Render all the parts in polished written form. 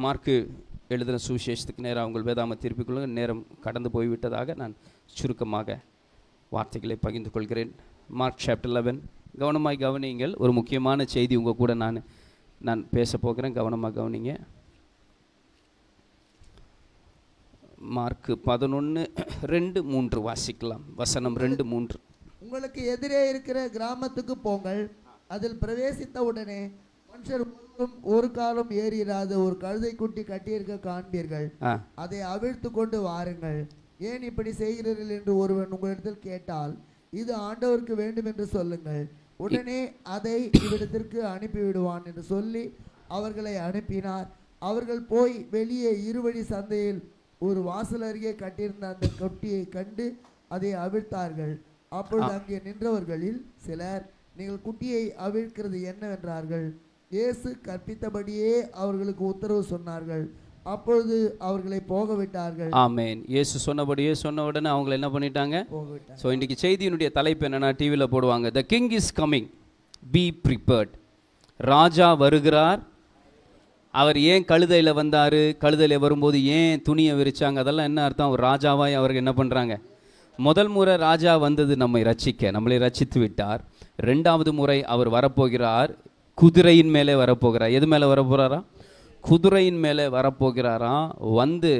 Mark எழுதின சுவிசேஷத்துக்கு நேராக உங்கள் வேதாம திருப்பிக் கொள்ளுங்கள். நேரம் கடந்து போய்விட்டதாக நான் சுருக்கமாக வார்த்தைகளை பகிர்ந்து கொள்கிறேன். Mark chapter 11. கவனமாய் கவனியுங்கள். ஒரு முக்கியமான செய்தி உங்கள் கூட நான் பேச போகிறேன். கவனமாக கவனிங்க. மார்க்கு 11:2-3 வாசிக்கலாம். வசனம் 2-3. உங்களுக்கு எதிரே இருக்கிற கிராமத்துக்கு போங்கள். அதில் பிரவேசித்த உடனே மனுஷர் ஒரு காலம் ஏறிராத ஒரு கழுதை குட்டி கட்டியிருக்க காண்பீர்கள். அதை அவிழ்த்து கொண்டு வாருங்கள். ஏன் இப்படி செய்கிறீர்கள் என்று ஒருவன் உங்களிடத்தில் கேட்டால், இது ஆண்டவருக்கு வேண்டும் என்று சொல்லுங்கள். உடனே அதை இவ்விடத்திற்கு அனுப்பிவிடுவான் என்று சொல்லி அவர்களை அனுப்பினார். அவர்கள் போய் வெளியே இருவழி சந்தையில் ஒரு வாசல் அருகே கட்டியிருந்த அந்த கொட்டியை கண்டு அதை அவிழ்த்தார்கள். அப்பொழுது அங்கே நின்றவர்களில் சிலர், நீங்கள் குட்டியை அவிழ்க்கிறது என்னவென்றார்கள். இயேசு கற்பித்தபடியே அவர்களுக்கு உத்தரவு சொன்னார்கள். அப்பொழுது அவர்களை போக விட்டார்கள். ஆமென். இயேசு சொன்னபடியே சொன்ன உடனே அவங்களை என்ன பண்ணிட்டாங்க? ஸோ இன்றைக்கு செய்தியினுடைய தலைப்பு என்னன்னா, டிவியில் போடுவாங்க, the king is coming, be prepared. ராஜா வருகிறார். அவர் ஏன் கழுதையில் வந்தார்? கழுதையில் வரும்போது ஏன் துணியை விரிச்சாங்க? அதெல்லாம் என்ன அர்த்தம்? அவர் ராஜாவாய் அவருக்கு என்ன பண்ணுறாங்க? முதல் முறை ராஜா வந்தது நம்மை ரட்சிக்க, நம்மளை ரட்சித்து விட்டார். 2வது முறை அவர் வரப்போகிறார். குதிரையின் மேலே வரப்போகிறார். எது மேலே வரப்போகிறாரா? குதிரையின் மேலே வரப்போகிறாராம். வந்து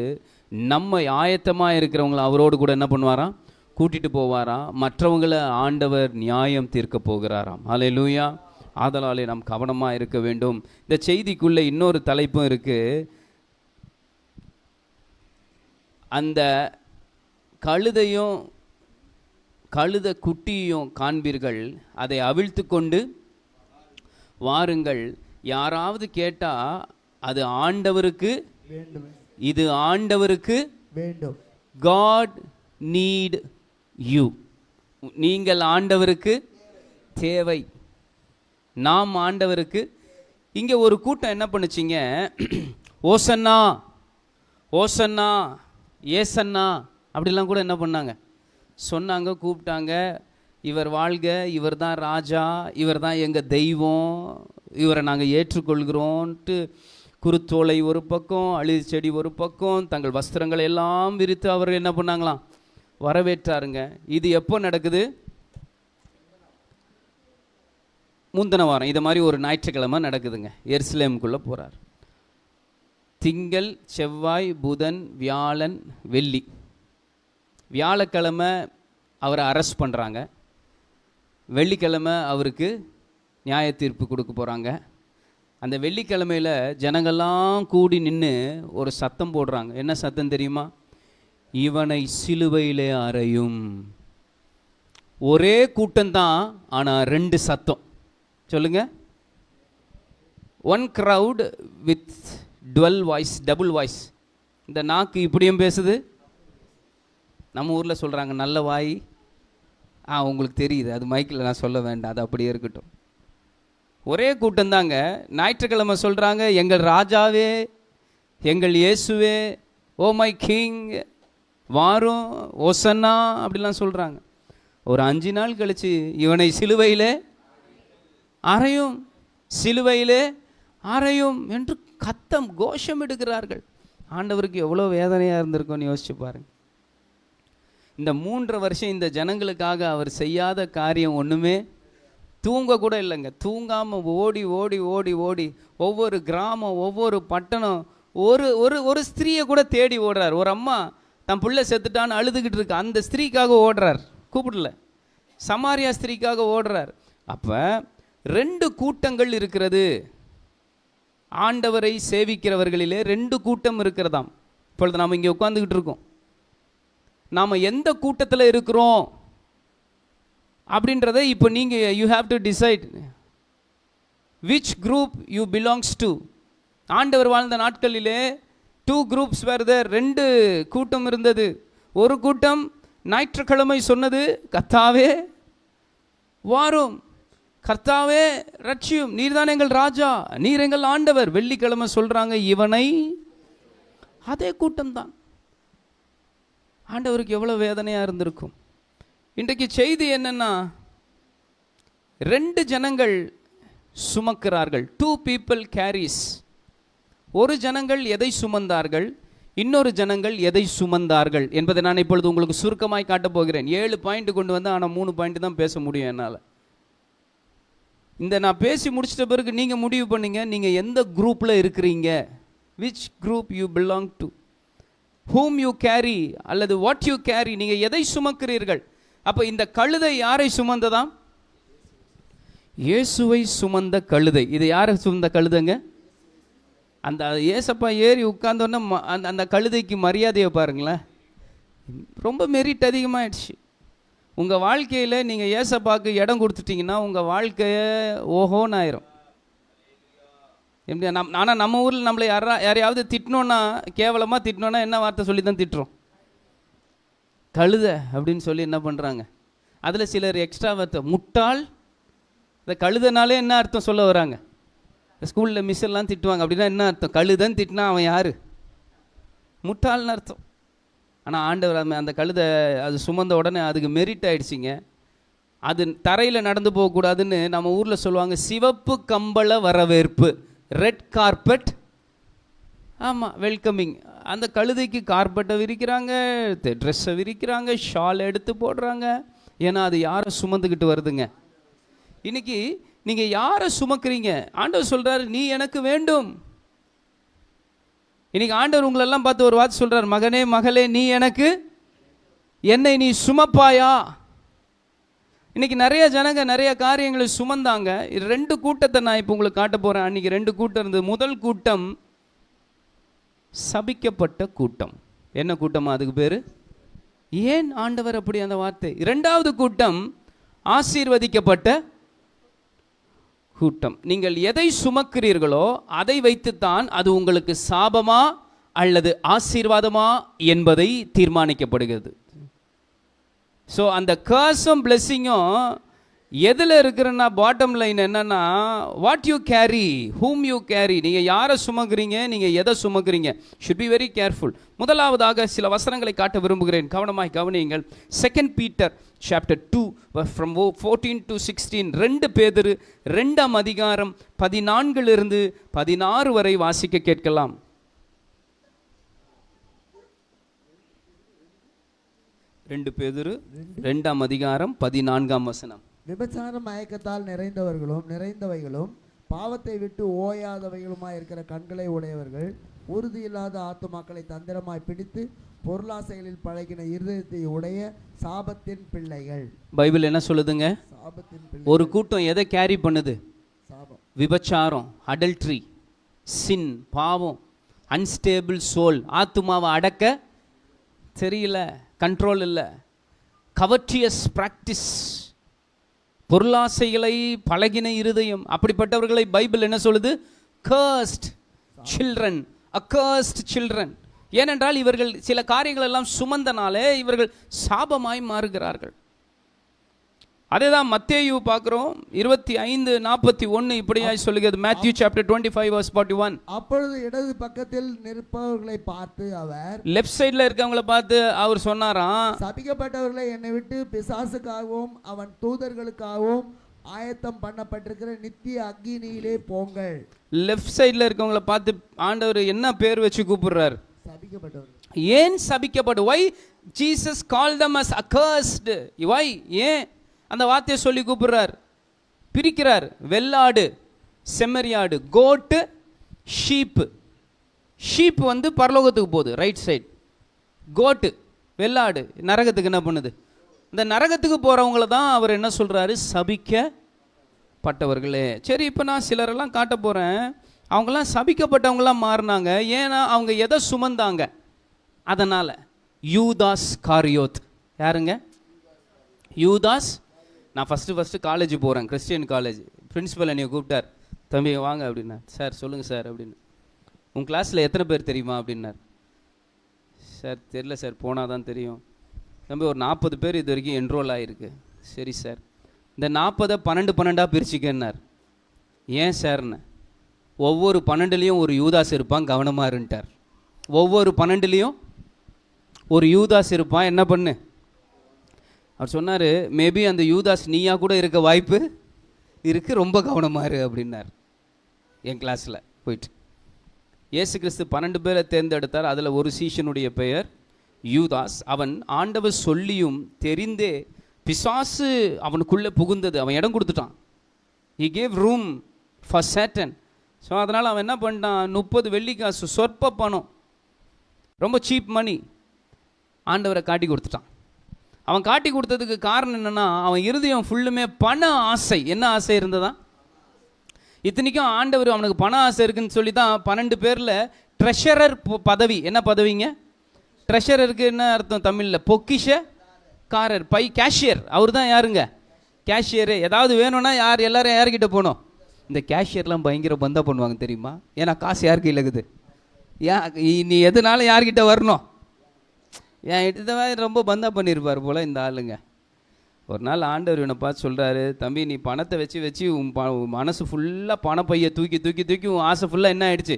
நம்ம ஆயத்தமாக இருக்கிறவங்கள அவரோடு கூட என்ன பண்ணுவாராம்? கூட்டிகிட்டு போவாராம். மற்றவங்களை ஆண்டவர் நியாயம் தீர்க்க போகிறாராம். ஹல்லேலூயா. ஆதலாலே நாம் கவனமாக இருக்க வேண்டும். இந்த செய்திக்குள்ளே இன்னொரு தலைப்பும் இருக்குது. அந்த கழுதையும் கழுத குட்டியும் காண்பீர்கள், அதை அவிழ்த்து கொண்டு வாருங்கள். யாராவது கேட்டால் அது ஆண்டவருக்கு வேண்டும், இது ஆண்டவருக்கு வேண்டும். God need you. நீங்கள் ஆண்டவருக்கு தேவை. நாம் ஆண்டவருக்கு. இங்கே ஒரு கூட்டம் என்ன பண்ணுச்சிங்க? ஓசன்னா ஓசன்னா ஏசன்னா அப்படிலாம் கூட என்ன பண்ணாங்க? சொன்னாங்க, கூப்பிட்டாங்க. இவர் வாழ்க, இவர் தான் ராஜா, இவர் தான் எங்கள் தெய்வம், இவரை நாங்கள் ஏற்றுக்கொள்கிறோன்ட்டு குருத்தோலை ஒரு பக்கம், அழுது செடி ஒரு பக்கம், தங்கள் வஸ்திரங்களை எல்லாம் விரித்து அவர்கள் என்ன பண்ணாங்களாம்? வரவேற்றாருங்க. இது எப்போ நடக்குது? முந்தின வாரம் இது மாதிரி ஒரு ஞாயிற்றுக்கிழமை நடக்குதுங்க. எருசலேமுக்குள்ளே போகிறார். திங்கள், செவ்வாய், புதன், வியாழன், வெள்ளி. வியாழக்கிழமை அவரை அரெஸ்ட் பண்ணுறாங்க. வெள்ளிக்கிழமை அவருக்கு நியாய தீர்ப்பு கொடுக்க போகிறாங்க. அந்த வெள்ளிக்கிழமையில் ஜனங்கள்லாம் கூடி நின்று ஒரு சத்தம் போடுறாங்க. என்ன சத்தம் தெரியுமா? இவனை சிலுவையிலே அறையும். ஒரே கூட்டம்தான், ஆனால் 2 சத்தம். சொல்லுங்க. 1 crowd with dual voice, double voice. இந்த நாக்கு இப்படியும் பேசுது. நம்ம ஊரில் சொல்கிறாங்க நல்ல வாய். உங்களுக்கு தெரியுது, அது மைக்கில் நான் சொல்ல வேண்டாம், அது அப்படியே இருக்கட்டும். ஒரே கூட்டம் தாங்க. ஞாயிற்றுக்கிழமை சொல்கிறாங்க, எங்கள் ராஜாவே, எங்கள் இயேசுவே, ஓ மை கிங், வாரும், ஓசன்னா அப்படிலாம் சொல்கிறாங்க. ஒரு 5 நாள் கழித்து இவனை சிலுவையிலே அறையும், சிலுவையிலே அறையும் என்று கத்தம் கோஷம் எடுக்கிறார்கள். ஆண்டவருக்கு எவ்வளோ வேதனையாக இருந்திருக்கும்னு யோசிச்சு பாருங்க. இந்த 3 வருஷம் இந்த ஜனங்களுக்காக அவர் செய்யாத காரியம் ஒன்றுமே. தூங்க கூட இல்லைங்க. தூங்காமல் ஓடி ஓடி ஓடி ஓடி ஒவ்வொரு கிராமம், ஒவ்வொரு பட்டணம், ஒரு ஒரு ஒரு ஸ்திரீயை கூட தேடி ஓடுறார். ஒரு அம்மா தன் பிள்ளை செத்துட்டான்னு அழுதுகிட்டு இருக்கு, அந்த ஸ்திரீக்காக ஓடுறார். கூப்பிடல, சமாரியா ஸ்திரீக்காக ஓடுறார். அப்போ 2 கூட்டங்கள் இருக்கிறது. ஆண்டவரை சேவிக்கிறவர்களிலே 2 கூட்டம் இருக்கிறதாம். இப்பொழுது நாம் இங்கே உட்காந்துக்கிட்டு இருக்கோம். நாம் எந்த கூட்டத்தில் இருக்கிறோம் அப்படின்றத இப்போ நீங்கள் you have to decide which group you belongs to. ஆண்டவர் வாழ்ந்த நாட்களிலே 2 groups were there. 2 கூட்டம் இருந்தது. ஒரு கூட்டம் ஞாயிற்றுக்கிழமை சொன்னது, கர்த்தாவே வாரும், கர்த்தாவே ரட்சியும், நீர் தான் எங்கள் ராஜா, நீர் எங்கள் ஆண்டவர். வெள்ளிக்கிழமை சொல்கிறாங்க இவனை. அதே கூட்டம்தான். ஆண்டவருக்கு எவ்வளோ வேதனையாக இருந்திருக்கும். இன்றைக்கு செய்தி என்னன்னா, 2 ஜனங்கள் சுமக்கிறார்கள். 2 people carries. ஒரு ஜனங்கள் எதை சுமந்தார்கள், இன்னொரு ஜனங்கள் எதை சுமந்தார்கள் என்பதை நான் இப்பொழுது உங்களுக்கு சுருக்கமாய் காட்டப் போகிறேன். 7 பாயிண்ட் கொண்டு வந்து, ஆனால் 3 பாயிண்ட் தான் பேச முடியும் என்னால். இந்த நான் பேசி முடிச்சிட்ட பிறகு நீங்கள் முடிவு பண்ணீங்க, நீங்கள் எந்த குரூப்பில் இருக்கிறீங்க, which group you belong to, whom you carry அல்லது what you carry, நீங்கள் எதை சுமக்கிறீர்கள். அப்போ இந்த கழுதை யாரை சுமந்ததாம்? இயேசுவை சுமந்த கழுதை. இது யாரை சுமந்த கழுதைங்க? அந்த ஏசப்பா ஏறி உட்கார்ந்தோன்னே அந்த கழுதைக்கு மரியாதையை பாருங்களேன். ரொம்ப மெரிட் அதிகமாகிடுச்சு. உங்கள் வாழ்க்கையில் நீங்கள் ஏசப்பாவுக்கு இடம் கொடுத்துட்டிங்கன்னா உங்கள் வாழ்க்கையை ஓஹோன்னு ஆயிரும். எப்படி ஆனால் நம்ம ஊரில் நம்மளை யாரையாவது திட்டினோன்னா, கேவலமாக திட்டினோன்னா என்ன வார்த்தை சொல்லி தான் திட்டுறோம்? கழுதை அப்படின்னு சொல்லி என்ன பண்ணுறாங்க. அதில் சிலர் எக்ஸ்ட்ரா வார்த்தை, முட்டாள். இந்த கழுதைனாலே என்ன அர்த்தம் சொல்ல வராங்க? ஸ்கூலில் மிஸ் எல்லாம் திட்டுவாங்க. அப்படின்னா என்ன அர்த்தம்? கழுதைன்னு திட்டினா அவன் யார்? முட்டாள்னு அர்த்தம். ஆனால் ஆண்டவர் அந்த கழுதை அது சுமந்த உடனே அதுக்கு மெரிட் ஆகிடுச்சிங்க. அது தரையில் நடந்து போகக்கூடாதுன்னு நம்ம ஊரில் சொல்லுவாங்க, சிவப்பு கம்பள வரவேற்பு, ரெட் கார்பெட். ஆமாம், வெல்கமிங். அந்த கழுதைக்கு கார்பெட்டை விரிக்கிறாங்க, ட்ரெஸ்ஸை விரிக்கிறாங்க, ஷால் எடுத்து போடுறாங்க. ஏன்னா அது யாரை சுமந்துக்கிட்டு வருதுங்க? இன்னைக்கு நீங்கள் யாரை சுமக்கிறீங்க? ஆண்டவர் சொல்கிறார், நீ எனக்கு வேண்டும். இன்னைக்கு ஆண்டவர் உங்களெல்லாம் பார்த்து ஒரு வார்த்தை சொல்கிறார், மகனே மகளே, நீ எனக்கு, என்னை நீ சுமப்பாயா? இன்னைக்கு நிறைய ஜனங்க நிறைய காரியங்களை சுமந்தாங்க. 2 கூட்டத்தை நான் இப்போ உங்களுக்கு காட்ட போகிறேன். அன்றைக்கி 2 கூட்டம் இருந்தது. முதல் கூட்டம் சபிக்கப்பட்ட கூட்டம். என்ன கூட்டமா அதுக்கு பேர்? ஏன் ஆண்டவர் அப்படி அந்த வார்த்தை? 2வது கூட்டம் ஆசீர்வதிக்கப்பட்ட கூட்டம். நீங்கள் எதை சுமக்கிறீர்களோ அதை வைத்துத்தான் அது உங்களுக்கு சாபமா அல்லது ஆசீர்வாதமா என்பதை தீர்மானிக்கப்படுகிறது. ஸோ அந்த கர்ஸும் பிளெஸ்ஸிங்கும் எதில் இருக்கிறன்னா, பாட்டம் லைன் என்னன்னா, what you carry, whom you carry. நீங்கள் யாரை சுமக்கிறீங்க, நீங்கள் எதை சுமக்கிறீங்க, ஷுட் பி வெரி கேர்ஃபுல். முதலாவதாக சில வசனங்களை காட்ட விரும்புகிறேன், கவனமாய் கவனியுங்கள். 2 Peter chapter 2 from 14 to 16. 2 பேதுரு 2ஆம் அதிகாரம் 14 16 வரை வாசிக்க கேட்கலாம். 2 பேதுரு 2ஆம் அதிகாரம் 14ஆம் வசனம். விபச்சார மயக்கத்தால் நிறைந்தவைகளும் பாவத்தை விட்டு ஓயாதவைகளுமாய் இருக்கிற கண்களை உடையவர்கள், உறுதியில்லாத ஆத்துமாக்களை தந்திரமாய் பிடித்து பொருளாசைகளில் பழகின இருதயத்தை உடைய சாபத்தின் பிள்ளைகள். பைபிள் என்ன சொல்லுதுங்க? சாபத்தின் பிள்ளை. ஒரு கூட்டம் எதை கேரி பண்ணுது? சாபம். விபச்சாரம், அடல்ட்ரி, சின், பாவம், அன்ஸ்டேபிள் சோல். ஆத்துமாவை அடக்க தெரியல, கண்ட்ரோல் இல்லை. கவர்ச்சியஸ் பிராக்டிஸ், பொருளாசைகளை பழகின இருதயம். அப்படிப்பட்டவர்களை பைபிள் என்ன சொல்லுது? Cursed children, accursed children. ஏனென்றால் இவர்கள் சில காரியங்கள் எல்லாம் சுமந்தனாலே இவர்கள் சாபமாய் மாறுகிறார்கள். அதே தான் மத்தேயு பார்க்கிறோம், 25:41 இப்படியாய் சொல்லுகிறது. Matthew chapter 25 verse 41. அப்பொழுது இடது பக்கத்தில் நிற்பவர்களை பார்த்து அவர், லெஃப்ட் சைடுல இருக்கவங்கள பார்த்து அவர் சொன்னாராம், சபிக்கப்பட்டவர்களை என்னை விட்டு பிசாசுக்காகவும் அவன் தூதர்களுக்காகவும் ஆயத்தம் பண்ணப்பட்டிருக்கிற நித்திய அக்கினியிலே போங்கள். லெஃப்ட் சைடுல இருக்கவங்கள பார்த்து ஆண்டவர் என்ன பேர் வச்சு கூப்பிடுறார்? சபிக்கப்பட்டவர்கள். ஏன் சபிக்கப்பட்டு? why Jesus called them as accursed? why? ஏன் அந்த வார்த்தையை சொல்லி கூப்பிடுறார்? பிரிக்கிறார். வெள்ளாடு, செம்மறியாடு, கோட்டு, ஷீப்பு. ஷீப் வந்து பரலோகத்துக்கு போகுது, ரைட் சைடு. கோட்டு, வெள்ளாடு நரகத்துக்கு என்ன பண்ணுது? இந்த நரகத்துக்கு போகிறவங்கள தான் அவர் என்ன சொல்கிறாரு? சபிக்கப்பட்டவர்களே. சரி, இப்போ நான் சிலரெல்லாம் காட்ட போகிறேன். அவங்களாம் சபிக்கப்பட்டவங்களாம் மாறினாங்க. ஏன்னா அவங்க எதை சுமந்தாங்க? அதனால் யூதாஸ் காரியோத். யாருங்க? யூதாஸ். நான் ஃபஸ்ட்டு காலேஜ் போகிறேன், கிறிஸ்டியன் காலேஜ். பிரின்ஸிபல் என்னை கூப்பிட்டார், தம்பி வாங்க அப்படின்னார். சார் சொல்லுங்கள் சார் அப்படின்னு. உங்கள் கிளாஸில் எத்தனை பேர் தெரியுமா அப்படின்னார். சார் தெரியல சார், போனால் தான் தெரியும். தம்பி ஒரு 40 பேர் இது வரைக்கும் என்ரோல் ஆகிருக்கு. சரி சார், இந்த 40 12 பிரிச்சுக்கன்னார். ஏன் சார்ன்னு? ஒவ்வொரு 12லேயும் ஒரு யூதாஸ் இருப்பான், கவனமாக இருந்துட்டார். ஒவ்வொரு 12லேயும் ஒரு யூதாஸ் இருப்பான், என்ன பண்ணு? அவர் சொன்னார், மேபி அந்த யூதாஸ் நீயா கூட இருக்க வாய்ப்பு இருக்குது, ரொம்ப கவனமாக இரு அப்படின்னார். என் கிளாஸில் போயிட்டு இயேசு கிறிஸ்து 12 பேரை தேர்ந்தெடுத்தார். அதில் ஒரு சீஷனுடைய பெயர் யூதாஸ். அவன் ஆண்டவர் சொல்லியும் தெரிந்தே பிசாசு அவனுக்குள்ளே புகுந்தது, அவன் இடம் கொடுத்துட்டான். he gave room for Satan. So அதனால் அவன் என்ன பண்ணிட்டான், 30 வெள்ளிக்காசு, சொற்ப பணம், ரொம்ப சீப் மணி, ஆண்டவரை காட்டி கொடுத்துட்டான். அவன் காட்டி கொடுத்ததுக்கு காரணம் என்னென்னா, அவன் இருதயம் ஃபுல்லுமே பண ஆசை. என்ன ஆசை இருந்ததா? இத்தனைக்கும் ஆண்டவர் அவனுக்கு பண ஆசை இருக்குன்னு சொல்லி தான் 12 பேரில் ட்ரெஷரர் பதவி. என்ன பதவிங்க? ட்ரெஷரருக்கு என்ன அர்த்தம் தமிழில்? பொக்கிஷக்காரர், கேஷியர். அவர் தான் யாருங்க? கேஷியரு. ஏதாவது வேணும்னா எல்லாரும் யார்கிட்ட போகணும்? இந்த கேஷியர்லாம் பயங்கர பந்தா பண்ணுவாங்க தெரியுமா? ஏன்னா காசு யார் கையில் இருக்குது? நீ எதனால யார்கிட்ட வரணும்? இதை ரொம்ப பந்தா பண்ணியிருப்பார் போல் இந்த ஆளுங்க. ஒரு நாள் ஆண்டவர் இவனை பார்த்து சொல்கிறாரு, தம்பி நீ பணத்தை வச்சு உன் மனசு ஃபுல்லாக பணப்பையை தூக்கி உன் ஆசை ஃபுல்லாக என்ன ஆயிடுச்சு?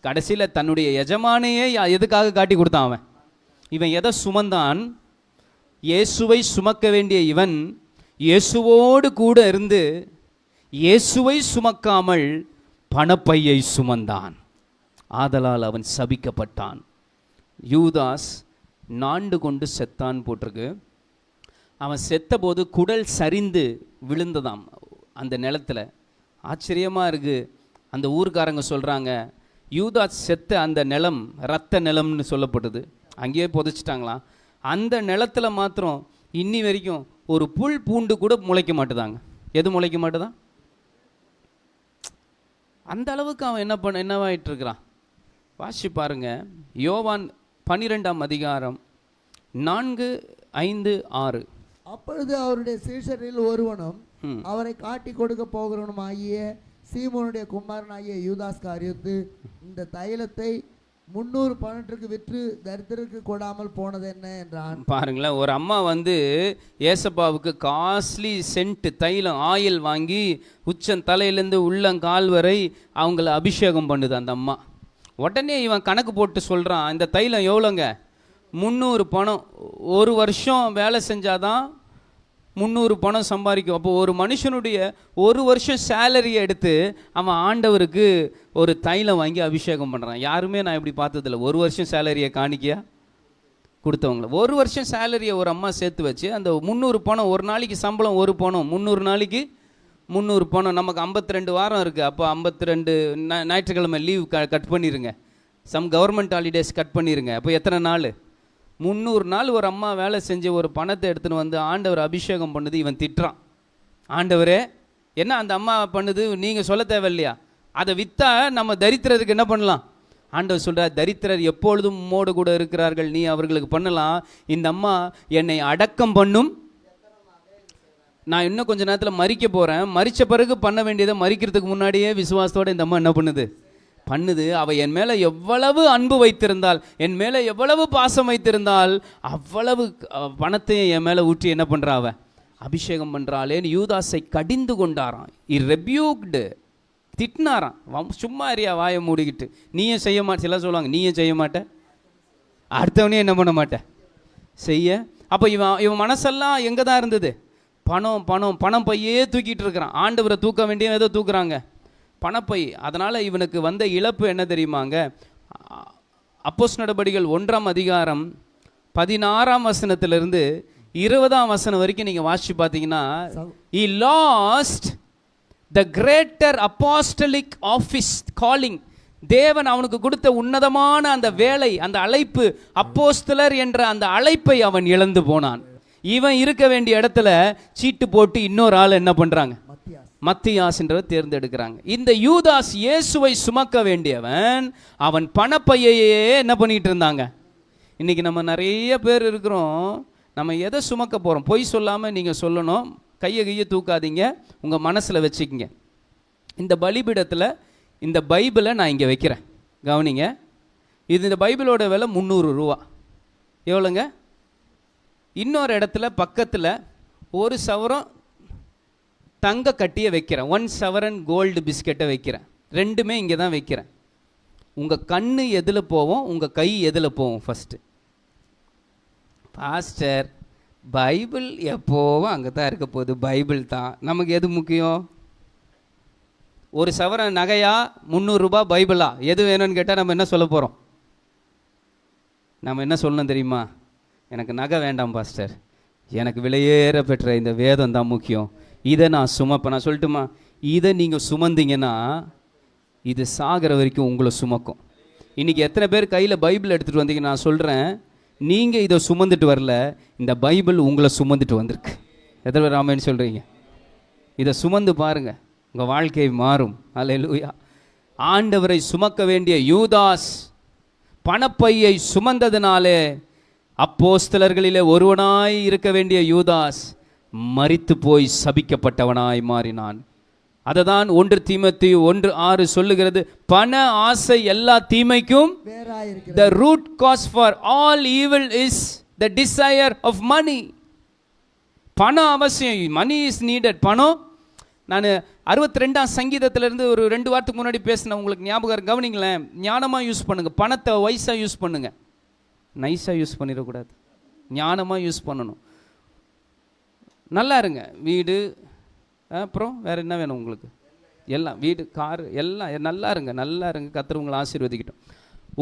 கடைசியில் தன்னுடைய எஜமானையே எதுக்காக காட்டி கொடுத்தான் அவன்? இவன் எதை சுமந்தான்? இயேசுவை சுமக்க வேண்டிய இவன் இயேசுவோடு கூட இருந்து இயேசுவை சுமக்காமல் பணப்பையை சுமந்தான். ஆதலால் அவன் சபிக்கப்பட்டான். யூதாஸ் நாண்டு கொண்டு செத்தான் போட்டிருக்கு. அவன் செத்தபோது குடல் சரிந்து விழுந்ததாம் அந்த நிலத்தில். ஆச்சரியமாக இருக்குது. அந்த ஊர்க்காரங்க சொல்கிறாங்க, யூதாஸ் செத்த அந்த நிலம் இரத்த நிலம்னு சொல்லப்பட்டது. அங்கேயே புதைச்சிட்டாங்களாம். அந்த நிலத்தில் மாத்திரம் இன்னி வரைக்கும் ஒரு புல் பூண்டு கூட முளைக்க மாட்டுதாங்க. எது முளைக்க மாட்டுதான்? அந்த அளவுக்கு அவன் என்னவாயிட்டு இருக்கிறான். வாசி பாருங்க, யோவான் 12ஆம் அதிகாரம் 4, 5, 6. அப்பொழுது அவருடைய சீஷரில் ஒருவனும் அவரை காட்டி கொடுக்க போகிறவனும் ஆகிய சீமோனுடைய குமாரனாகிய யூதாஸ் காரியத்து இந்த தைலத்தை 300 பணத்திற்கு விற்று தரித்திரருக்கு கொடாமல் போனது என்ன என்றான். பாருங்களேன், ஒரு அம்மா ஏசப்பாவுக்கு காஸ்ட்லி சென்ட் தைலம் ஆயில் வாங்கி உச்சன் தலையிலேருந்து உள்ளங்கால் வரை அவங்கள அபிஷேகம் பண்ணுது அந்த அம்மா. உடனே இவன் கணக்கு போட்டு சொல்கிறான், இந்த தைலம் எவ்வளோங்க? 300 பணம். ஒரு வருஷம் வேலை செஞ்சாதான் 300 பணம் சம்பாதிக்கும். அப்போ ஒரு மனுஷனுடைய ஒரு வருஷம் சேலரியை எடுத்து அவன் ஆண்டவருக்கு ஒரு தைலம் வாங்கி அபிஷேகம் பண்ணுறான். யாருமே நான் இப்படி பார்த்ததில்ல. ஒரு வருஷம் சேலரியை காணிக்கையா கொடுத்தவங்கள, ஒரு வருஷம் சேலரியை ஒரு அம்மா சேர்த்து வச்சு அந்த 300 பணம், ஒரு நாளைக்கு சம்பளம் 1 பணம், 300 நாளைக்கு 300 பணம். நமக்கு 52 வாரம் இருக்குது. அப்போ 52 ஞாயிற்றுக்கிழமை லீவ் கட் பண்ணிடுங்க. சம் கவர்மெண்ட் ஹாலிடேஸ் கட் பண்ணிடுங்க. அப்போ எத்தனை நாள்? 300 நாள் ஒரு அம்மா வேலை செஞ்சு ஒரு பணத்தை எடுத்துன்னு வந்து ஆண்டவர் அபிஷேகம் பண்ணுது. இவன் திட்டுறான், ஆண்டவரே என்ன அந்த அம்மா பண்ணுது நீங்கள் சொல்ல தேவையில்லையா? அதை விற்றா நம்ம தரித்திரருக்கு என்ன பண்ணலாம்? ஆண்டவர் சொல்கிறார், தரித்திரர் எப்பொழுதும் உம்மோடு கூட இருக்கிறார்கள், நீ அவர்களுக்கு பண்ணலாம். இந்த அம்மா என்னை அடக்கம் பண்ணும், நான் இன்னும் கொஞ்சம் நேரத்தில் மறிக்க போகிறேன், மறித்த பிறகு பண்ண வேண்டியதை மறிக்கிறதுக்கு முன்னாடியே விசுவாசத்தோடு இந்த அம்மா என்ன பண்ணுது? அவள் என் மேலே எவ்வளவு அன்பு வைத்திருந்தால், என் மேலே எவ்வளவு பாசம் வைத்திருந்தால் அவ்வளவு பணத்தையும் என் மேலே ஊற்றி என்ன பண்ணுறா? அவள் அபிஷேகம் பண்ணுறாளேன்னு யூதாஸை கடிந்து கொண்டாராம். ரெபியூக்டு, திட்டினாராம். சும்மா அறியா வாயை மூடிக்கிட்டு, நீயும் செய்ய மாட்டே. சில சொல்லுவாங்க, நீயும் செய்ய மாட்டேன், அடுத்தவனையும் என்ன பண்ண மாட்டேன் செய்ய. அப்போ இவன் மனசெல்லாம் எங்கே தான் இருந்தது? பணம் பணம் பணம் பையே தூக்கிட்டு இருக்கிறான். ஆண்டவரை தூக்க வேண்டிய ஏதோ தூக்குறாங்க, பணப்பை. அதனால் இவனுக்கு வந்த இழப்பு என்ன தெரியுமாங்க? அப்போஸ்தலர் நடபடிகள் 1ஆம் அதிகாரம் 16ஆம் வசனத்திலிருந்து 20ஆம் வசனம் வரைக்கும் நீங்கள் வாசிச்சு பார்த்தீங்கன்னா, he lost the greater apostolic office calling. தேவன் அவனுக்கு கொடுத்த உன்னதமான அந்த வேலை, அந்த அழைப்பு, அப்போஸ்தலர் என்ற அந்த அழைப்பை அவன் இழந்து போனான். இவன் இருக்க வேண்டிய இடத்துல சீட்டு போட்டு இன்னொரு ஆள் என்ன பண்ணுறாங்க? மத்தியாஸ் என்றவர் தேர்ந்தெடுக்கிறாங்க. இந்த யூதாஸ் இயேசுவை சுமக்க வேண்டியவன், அவன் பணப்பையையே என்ன பண்ணிட்டு இருந்தாங்க. இன்னைக்கு நம்ம நிறைய பேர் இருக்கிறோம், நம்ம எதை சுமக்க போகிறோம்? பொய் சொல்லாமல் நீங்கள் சொல்லணும். கையை தூக்காதீங்க, உங்கள் மனசில் வச்சுக்கிங்க. இந்த பலிபீடத்தில் இந்த பைபிளை நான் இங்கே வைக்கிறேன், கவனிங்க. இந்த பைபிளோட விலை 300 ரூபா. எவ்வளோங்க? இன்னொரு இடத்துல பக்கத்தில் 1 சவரம் தங்க கட்டியை வைக்கிறேன், 1 சவரன் கோல்டு பிஸ்கெட்டை வைக்கிறேன். ரெண்டுமே இங்கே தான் வைக்கிறேன். உங்கள் கண்ணு எதில் போவோம், உங்கள் கை எதில் போவோம்? ஃபஸ்ட்டு பாஸ்டர், பைபிள் எப்போவும் அங்கே தான் இருக்க போகுது, பைபிள் தான் நமக்கு எது முக்கியம்? ஒரு சவரன் நகையா 300 ரூபாய் பைபிளா எது வேணும்னு கேட்டால் நம்ம என்ன சொல்ல போகிறோம்? நம்ம என்ன சொல்லணும் தெரியுமா? எனக்கு நகை வேண்டாம் பாஸ்டர், எனக்கு விலையேற பெற்ற இந்த வேதம் தான் முக்கியம், இதை நான் சுமப்பேன். நான் சொல்லட்டுமா? இதை நீங்கள் சுமந்தீங்கன்னா இது சாகிற வரைக்கும் உங்களை சுமக்கும். இன்றைக்கி எத்தனை பேர் கையில் பைபிள் எடுத்துகிட்டு வந்தீங்க? நான் சொல்கிறேன், நீங்கள் இதை சுமந்துட்டு வரல, இந்த பைபிள் உங்களை சுமந்துட்டு வந்திருக்கு. எத்தனை பேர் ஆமென் சொல்கிறீங்க? இதை சுமந்து பாருங்கள், உங்கள் வாழ்க்கை மாறும். அல்லேலூயா. ஆண்டவரை சுமக்க வேண்டிய யூதாஸ் பணப்பையை சுமந்ததினாலே அப்போஸ்தலர்களிலே ஒருவனாய் இருக்க வேண்டிய யூதாஸ் மரித்து போய் சபிக்கப்பட்டவனாய் மாறினான். அதை தான் 1 தீமோத்தேயு 1:6 சொல்லுகிறது. பண ஆசை எல்லா தீமைக்கும் the root cause for all evil is the desire of money. பணம் அவசியம், மணி இஸ் நீடட். பணம், நான் 62ஆம் சங்கீதத்திலிருந்து ஒரு 2 வாரத்துக்கு முன்னாடி பேசினேன், உங்களுக்கு ஞாபகம் கவனிங்களேன். ஞானமாக யூஸ் பண்ணுங்கள், பணத்தை வயசாக யூஸ் பண்ணுங்கள், நைஸாக யூஸ் பண்ணிடக்கூடாது, ஞானமாக யூஸ் பண்ணணும். நல்லா இருங்க, வீடு, அப்புறம் வேறு என்ன வேணும் உங்களுக்கு? எல்லாம், வீடு, காரு, எல்லாம் நல்லா இருங்க, நல்லா இருங்க. கர்த்தர் உங்களை ஆசீர்வதிக்கட்டும்.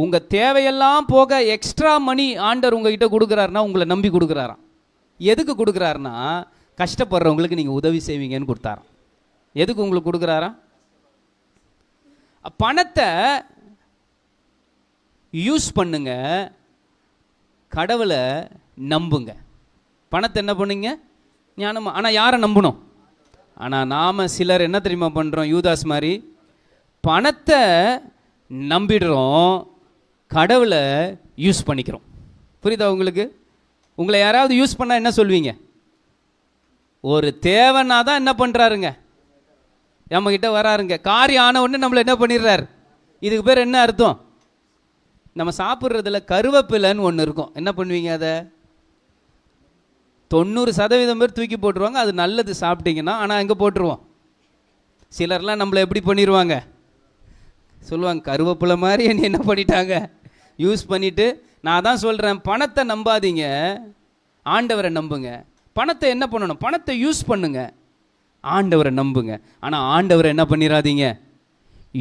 உங்கள் தேவையெல்லாம் போக எக்ஸ்ட்ரா மணி ஆண்டவர் உங்ககிட்ட கொடுக்குறாருன்னா உங்களை நம்பி கொடுக்குறாராம். எதுக்கு கொடுக்குறாருன்னா கஷ்டப்படுறவங்களுக்கு நீங்கள் உதவி செய்வீங்கன்னு கொடுத்தாராம். எதுக்கு உங்களுக்கு கொடுக்குறாரா? பணத்தை யூஸ் பண்ணுங்க, கடவுளை நம்புங்க. பணத்தை என்ன பண்ணுங்க? ஞானமா. ஆனால் யாரை நம்பணும்? ஆனால் நாம் சிலர் என்ன தெரியுமா பண்ணுறோம்? யூதாஸ் மாதிரி பணத்தை நம்பிடுறோம், கடவுளை யூஸ் பண்ணிக்கிறோம். புரியுதா உங்களுக்கு? உங்களை யாராவது யூஸ் பண்ணால் என்ன சொல்வீங்க? ஒரு தேவைன்னா தான் என்ன பண்ணுறாருங்க, நம்மக்கிட்ட வராருங்க. காரியம் ஆன உடனே நம்மளை என்ன பண்ணிடுறாரு? இதுக்கு பேர் என்ன அர்த்தம்? நம்ம சாப்பிட்றதுல கருவேப்பிலைன்னு ஒன்று இருக்கும். என்ன பண்ணுவீங்க? அதை 90% பேர் தூக்கி போட்டுருவாங்க. அது நல்லது சாப்பிட்டீங்கன்னா. ஆனால் எங்கே போட்டுருவோம்? சிலர்லாம் நம்மளை எப்படி பண்ணிடுவாங்க? சொல்லுவாங்க, கருவேப்பிலை மாதிரி என்ன பண்ணிட்டாங்க, யூஸ் பண்ணிவிட்டு. நான் தான் சொல்கிறேன், பணத்தை நம்பாதீங்க, ஆண்டவரை நம்புங்க. பணத்தை என்ன பண்ணணும்? பணத்தை யூஸ் பண்ணுங்க, ஆண்டவரை நம்புங்க. ஆனால் ஆண்டவரை என்ன பண்ணிடாதீங்க?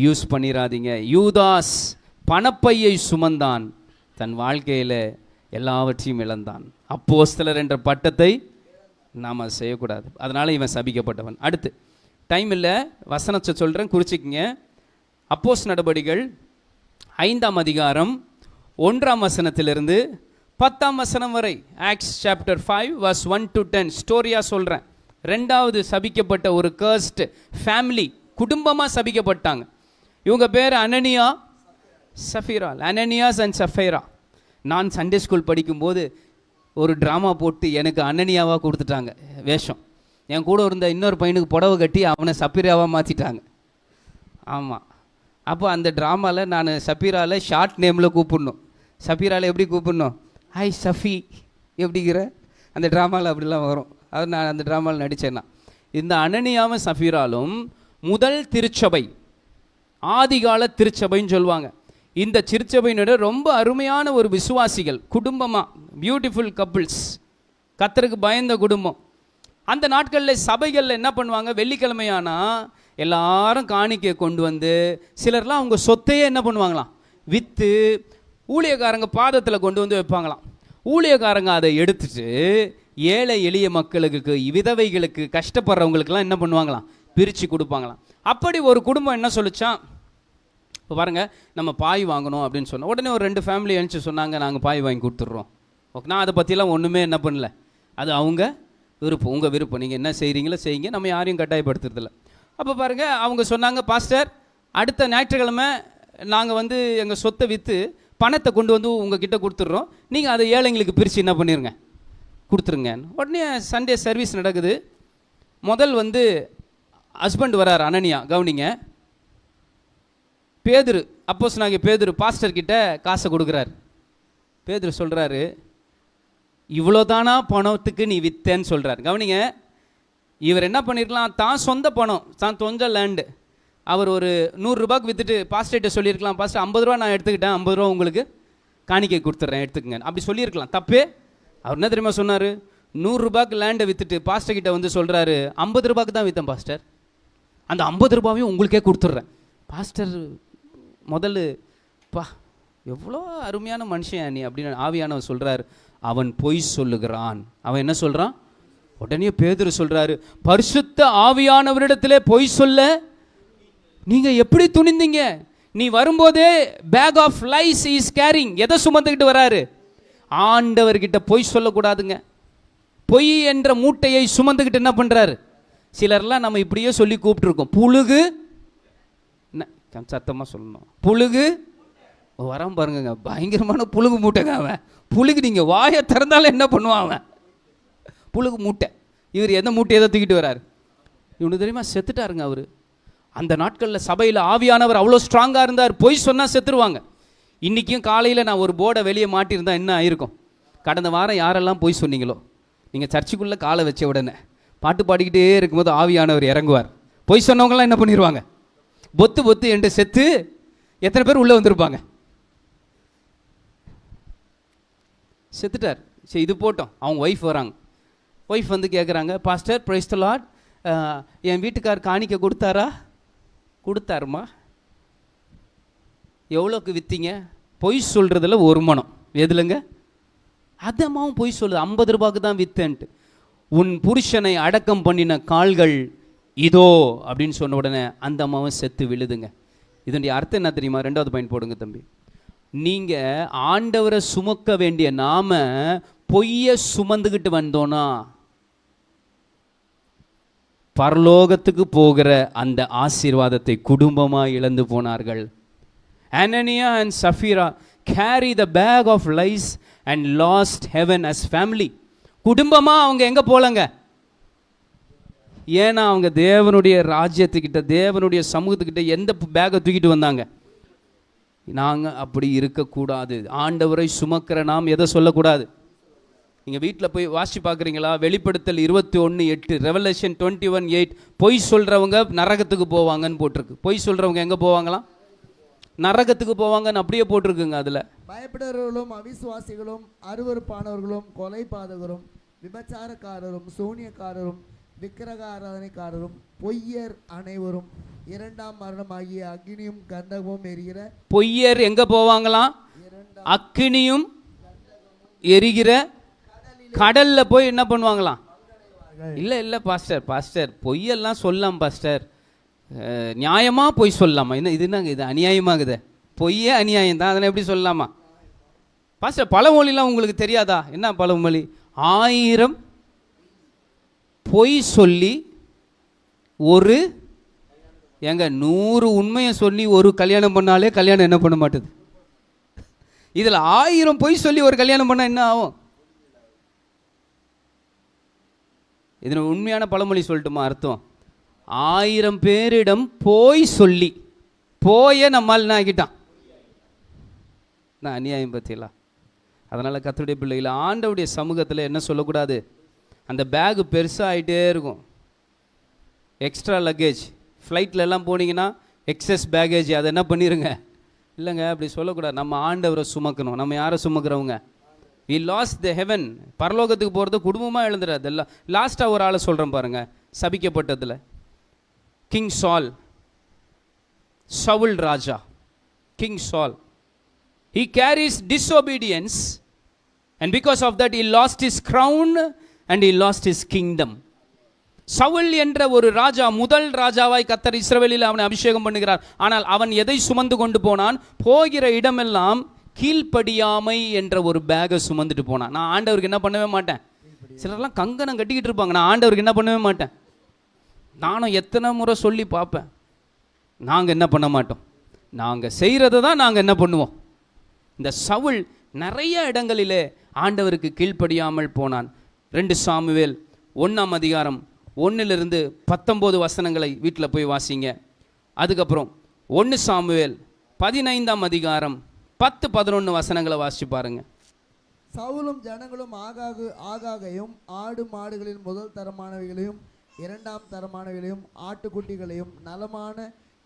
யூஸ் பண்ணிடாதீங்க. யூதாஸ் பணப்பையை சுமந்தான், தன் வாழ்க்கையில் எல்லாவற்றையும் இழந்தான். அப்போஸ்தலர் என்ற பட்டத்தை நாம் செய்யக்கூடாது. அதனால் இவன் சபிக்கப்பட்டவன். அடுத்து டைம் இல்லை, வசனத்தை சொல்கிறேன், குறிச்சிக்கிங்க. அப்போஸ்தலர் நடபடிகள் 5ஆம் அதிகாரம் 1ஆம் வசனத்திலிருந்து 10ஆம் வசனம் வரை. ஆக்ட்ஸ் சாப்டர் 5 verse 1 to 10 ஸ்டோரியாக சொல்கிறேன். 2வது சபிக்கப்பட்ட ஒரு கர்ஸ்ட் ஃபேமிலி, குடும்பமாக சபிக்கப்பட்டாங்க. இவங்க பேர் அனனியா, சஃபீரா. Ananias and சஃபீரா. நான் சண்டே ஸ்கூல் படிக்கும்போது ஒரு ட்ராமா போட்டு எனக்கு அனனியாவாக கொடுத்துட்டாங்க வேஷம். என் கூட இருந்த இன்னொரு பையனுக்கு புடவை கட்டி அவனை சஃபீராவாக மாற்றிட்டாங்க. ஆமாம். அப்போ அந்த ட்ராமாவில் நான் சஃபீராவில் ஷார்ட் நேமில் கூப்பிடணும். சஃபீராவில் எப்படி கூப்பிடணும்? ஹாய் சஃபி எப்படிங்கிற அந்த ட்ராமாவில் அப்படிலாம் வரும். அது நான் அந்த ட்ராமாவில் நடித்தேன்னா. இந்த அனனியாவும் சஃபீராலும் முதல் திருச்சபை, ஆதிகால திருச்சபைன்னு சொல்லுவாங்க. இந்த திருச்சபையினோட ரொம்ப அருமையான ஒரு விசுவாசிகள், குடும்பமாக, பியூட்டிஃபுல் கப்பிள்ஸ், கர்த்தருக்கு பயந்த குடும்பம். அந்த நாட்களில் சபைகளில் என்ன பண்ணுவாங்க? வெள்ளிக்கிழமையானா எல்லாரும் காணிக்கை கொண்டு வந்து, சிலர்லாம் அவங்க சொத்தையே என்ன பண்ணுவாங்களாம், விற்று ஊழியக்காரங்க பாதத்தில் கொண்டு வந்து வைப்பாங்களாம். ஊழியக்காரங்க அதை எடுத்துட்டு ஏழை எளிய மக்களுக்கு, விதவைகளுக்கு, கஷ்டப்படுறவங்களுக்கெல்லாம் என்ன பண்ணுவாங்களாம், பிரித்து கொடுப்பாங்களாம். அப்படி ஒரு குடும்பம் என்ன சொல்லிச்சான், இப்போ பாருங்கள், நம்ம பாய் வாங்கணும் அப்படின்னு சொன்னோம். உடனே ஒரு 2 ஃபேமிலி எழுந்துச்சு சொன்னாங்க, நாங்கள் பாய் வாங்கி கொடுத்துட்றோம். ஓகே, நான் அதை பற்றிலாம் ஒன்றுமே என்ன பண்ணல, அது அவங்க விருப்பம், உங்கள் விருப்பம், நீங்கள் என்ன செய்கிறீங்களோ செய்யுங்க, நம்ம யாரையும் கட்டாயப்படுத்துறதில்ல. அப்போ பாருங்கள், அவங்க சொன்னாங்க, பாஸ்டர் அடுத்த ஞாயிற்றுக்கிழமை நாங்கள் வந்து எங்கள் சொத்தை விற்று பணத்தை கொண்டு வந்து உங்கள் கிட்டே கொடுத்துட்றோம், நீங்கள் அதை ஏழைங்களுக்கு பிரித்து என்ன பண்ணிடுங்க, கொடுத்துருங்க. உடனே சண்டே சர்வீஸ் நடக்குது. முதல் வந்து ஹஸ்பண்ட் வரார், அனனியா. கவனிங்க, பேதுரு, அப்போஸ் நாங்கள் பேதுரு பாஸ்டர்கிட்ட காசை கொடுக்குறாரு. பேதுரு சொல்கிறாரு, இவ்வளோதானா பணத்துக்கு நீ விற்றேன்னு சொல்கிறார். கவனிங்க, இவர் என்ன பண்ணியிருக்கலாம், தான் சொந்த பணம், தான் சொந்த லேண்டு, அவர் ஒரு 100 ரூபாய்க்கு விற்றுட்டு பாஸ்டர்கிட்ட சொல்லியிருக்கலாம், பாஸ்டர் 50 ரூபா நான் எடுத்துக்கிட்டேன், 50 ரூபா உங்களுக்கு காணிக்கை கொடுத்துட்றேன், எடுத்துக்கங்க, அப்படி சொல்லியிருக்கலாம். தப்பே. அவர் என்ன தெரியுமா சொன்னார், 100 ரூபாய்க்கு லேண்டை விற்றுட்டு பாஸ்டர்கிட்ட வந்து சொல்கிறாரு, 50 ரூபாய்க்கு தான் விற்றேன் பாஸ்டர், அந்த 50 ரூபாவையும் உங்களுக்கே கொடுத்துட்றேன். பாஸ்டர் முதல்ல பா எவ்வளோ அருமையான மனுஷன் நீ அப்படின்னு ஆவியானவர் சொல்கிறார், அவன் பொய் சொல்லுகிறான். அவன் என்ன சொல்கிறான்? உடனே பேதுரு சொல்கிறாரு, பரிசுத்த ஆவியானவரிடத்திலே பொய் சொல்ல நீங்கள் எப்படி துணிந்தீங்க? நீ வரும்போதே pack of lies is carrying. எதை சுமந்துக்கிட்டு வராரு? ஆண்டவர்கிட்ட பொய் சொல்லக்கூடாதுங்க. பொய் என்ற மூட்டையை சுமந்துக்கிட்டு என்ன பண்ணுறாரு? சிலர்லாம் நம்ம இப்படியே சொல்லி கூப்பிட்டுருக்கோம், புழுகு, சத்தமாக சொல்லணும், புழுகு வராம பாருங்க, பயங்கரமான புழுகு மூட்டைங்க அவன். புழுகு நீங்கள் வாயை திறந்தாலும் என்ன பண்ணுவான் அவன்? புழுகு மூட்டை. இவர் எந்த மூட்டையை தான் தூக்கிட்டு வராரு? இவனுக்கு தெரியுமா, செத்துட்டாருங்க அவர். அந்த நாட்களில் சபையில் ஆவியானவர் அவ்வளோ ஸ்ட்ராங்காக இருந்தார். பொய் சொன்னால் செத்துருவாங்க. இன்றைக்கும் காலையில் நான் ஒரு போர்டை வெளியே மாட்டியிருந்தா என்ன ஆயிருக்கும்? கடந்த வாரம் யாரெல்லாம் பொய் சொன்னீங்களோ, நீங்கள் சர்ச்சுக்குள்ளே காலை வச்ச உடனே பாட்டு பாடிக்கிட்டே இருக்கும்போது ஆவியானவர் இறங்குவார். பொய் சொன்னவங்களாம் என்ன பண்ணிடுவாங்க? பொத்து பொத்து என்று செத்து எத்தனை பேர் உள்ளே வந்திருப்பாங்க? செத்துட்டார். சரி, இது போட்டோம். அவங்க ஒய்ஃப் வராங்க. ஒய்ஃப் வந்து கேட்குறாங்க, பாஸ்டர் பிரைஸ் தி லார்ட், என் வீட்டுக்கார் காணிக்க கொடுத்தாரா? கொடுத்தாருமா. எவ்வளோக்கு விற்றீங்க? பொய் சொல்கிறதுல ஒரு மனம். எதுலங்க? அது அம்மாவும் பொய் சொல்லுது, 50 ரூபாய்க்கு தான் வித்தேன்ட்டு. உன் புருஷனை அடக்கம் பண்ணின கால்கள் இதோ அப்படின்னு சொன்ன உடனே அந்த அம்மாவும் செத்து விழுதுங்க. இதனுடைய அர்த்தம் என்ன தெரியுமா? 2வது பாயிண்ட் போடுங்க தம்பி. நீங்கள் ஆண்டவரை சுமக்க வேண்டிய நாம பொய்யை சுமந்துக்கிட்டு வந்தோன்னா பரலோகத்துக்கு போகிற அந்த ஆசீர்வாதத்தை குடும்பமாக இழந்து போனார்கள். Anania and Sapphira carry the bag of lies and lost heaven as family. குடும்பமாக அவங்க எங்கே போகலங்க? ஏன்னா அவங்க தேவனுடைய ராஜ்யத்துக்கிட்ட, தேவனுடைய சமூகத்துக்கிட்ட எந்த பேக்கை தூக்கிட்டு வந்தாங்க? நாங்கள் அப்படி இருக்கக்கூடாது. ஆண்டவரை சுமக்கிற நாம் எதை சொல்லக்கூடாது? நீங்கள் வீட்டில் போய் வாசி பார்க்குறீங்களா? வெளிப்படுத்தல் 21:8, ரெவலேஷன் 21:8, பொய் சொல்கிறவங்க நரகத்துக்கு போவாங்கன்னு போட்டிருக்கு. பொய் சொல்கிறவங்க எங்கே போவாங்களாம்? நரகத்துக்கு போவாங்கன்னு அப்படியே போட்டிருக்குங்க. அதில் பயப்படுறவர்களும் அவிசுவாசிகளும் அருவருப்பானவர்களும் கொலைபாதகரும் விபச்சாரக்காரரும் சூனியக்காரரும் விக்கிரக ஆராதனைக்காரரும் பொய்யர் அனைவரும் 2ஆம் மரணம் ஆகிய அக்னியும் கந்தகமும் எரிகிற. பொய்யர் எங்க போவாங்களாம்? அக்னியும் எரிகிற கடல்ல போய் என்ன பண்ணுவாங்களாம்? இல்ல பாஸ்டர் பொய்யெல்லாம் சொல்லலாம் பாஸ்டர், நியாயமா பொய் சொல்லலாமா? என்ன இது என்னங்க இது அநியாயமாகுது? பொய்யே அநியாயம் தான், அதெல்லாம் எப்படி சொல்லலாமா? பாஸ்டர் பழமொழிலாம் உங்களுக்கு தெரியாதா? என்ன பழமொழி? 1000 பொய் சொல்லி ஒரு 100 உண்மையை சொல்லி ஒரு கல்யாணம் பண்ணாலே கல்யாணம் என்ன பண்ண மாட்டுது? இதில் 1000 பொய் சொல்லி ஒரு கல்யாணம் பண்ணால் என்ன ஆகும்? இதில் உண்மையான பழமொழி சொல்லட்டுமா அர்த்தம்? 1000 பேரிடம் போய் சொல்லி போய நம்மால் என்ன ஆகிட்டான்? நான் அநியாயம் பற்றியலாம். அதனால் கர்த்தருடைய பிள்ளைகளை ஆண்டவருடைய சமூகத்தில் என்ன சொல்லக்கூடாது? அந்த பேகு பெருசாகிட்டே இருக்கும். எக்ஸ்ட்ரா லக்கேஜ் ஃப்ளைட்டில் எல்லாம் போனீங்கன்னா எக்ஸஸ் பேகேஜ் அதை என்ன பண்ணிடுங்க? இல்லைங்க அப்படி சொல்லக்கூடாது. நம்ம ஆண்டவரை சுமக்கணும். நம்ம யாரை சுமக்கிறவங்க? we lost the heaven. பரலோகத்துக்கு போகிறது குடும்பமாக எழுந்துடாது. எல்லாம் லாஸ்ட்டாக ஒரு ஆளை சொல்கிறேன் பாருங்க, சபிக்கப்பட்டதில் கிங் சால், சவுல் ராஜா, கிங் சால், he carries disobedience and because of that he lost his crown and he lost his kingdom. Saul என்ற ஒரு ராஜா, முதல் ராஜாவாய் கர்த்தர் இஸ்ரவேலில் அவனை அபிஷேகம் பண்ணுகிறார். ஆனால் அவன் எதை சுமந்து கொண்டு போனான்? போகிற இடமெல்லாம் கீழ்ப்படியாமை என்ற ஒரு பேகை சுமந்துட்டு போனான். நான் ஆண்டவருக்கு என்ன பண்ணவே மாட்டேன். சிலர்லாம் கங்கணம் கட்டிக்கிட்டு இருப்பாங்க, நான் ஆண்டவருக்கு என்ன பண்ணவே மாட்டேன். நானும் எத்தனை முறை சொல்லி பார்ப்பேன், நாங்கள் என்ன பண்ண மாட்டோம். நாங்கள் செய்கிறத தான் நாங்கள் என்ன பண்ணுவோம். இந்த சவுல் நிறைய இடங்களிலே ஆண்டவருக்கு கீழ்ப்படியாமல் போனான். 2 சாமுவேல் 1ஆம் அதிகாரம் 1 - 19 வசனங்களை வீட்டில் போய் வாசிங்க. அதுக்கப்புறம் 1 சாமுவேல் 15ஆம் அதிகாரம் 10-11 வசனங்களை வாசிச்சு பாருங்க. சவுலும் ஜனங்களும் ஆகாகையும் ஆடு மாடுகளின் முதல் தரமானவைகளையும் 2ஆம் தரமானவைகளையும் ஆட்டுக்குட்டிகளையும் நலமான